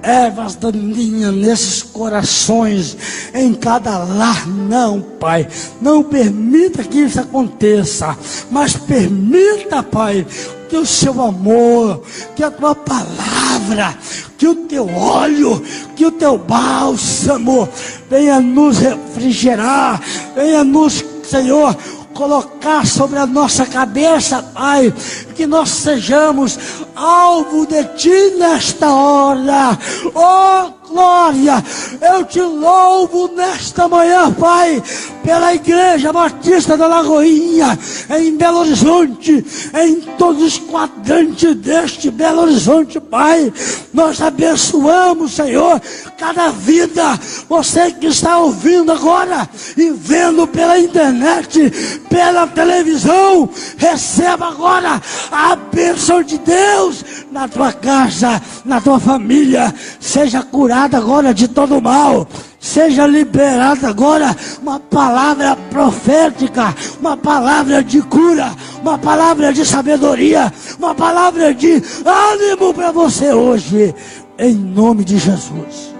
ervas daninhas nesses corações, em cada lar. Não, Pai, não permita que isso aconteça, mas permita, Pai, que o seu amor, que a tua palavra, que o teu óleo, que o teu bálsamo venha nos refrigerar, venha nos, Senhor, colocar sobre a nossa cabeça, Pai, que nós sejamos alvo de Ti nesta hora. Oh, glória! Eu Te louvo nesta manhã, Pai, pela Igreja Batista da Lagoinha, em Belo Horizonte, em todos os quadrantes deste Belo Horizonte, Pai. Nós abençoamos, Senhor, cada vida. Você que está ouvindo agora e vendo pela internet, pela televisão, receba agora a bênção de Deus na tua casa, na tua família. Seja curada agora de todo mal. Seja liberada agora uma palavra profética, uma palavra de cura, uma palavra de sabedoria, uma palavra de ânimo para você hoje, em nome de Jesus.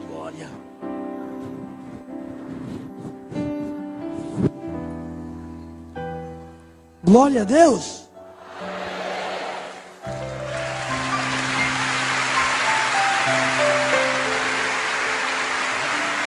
Glória. Glória a Deus.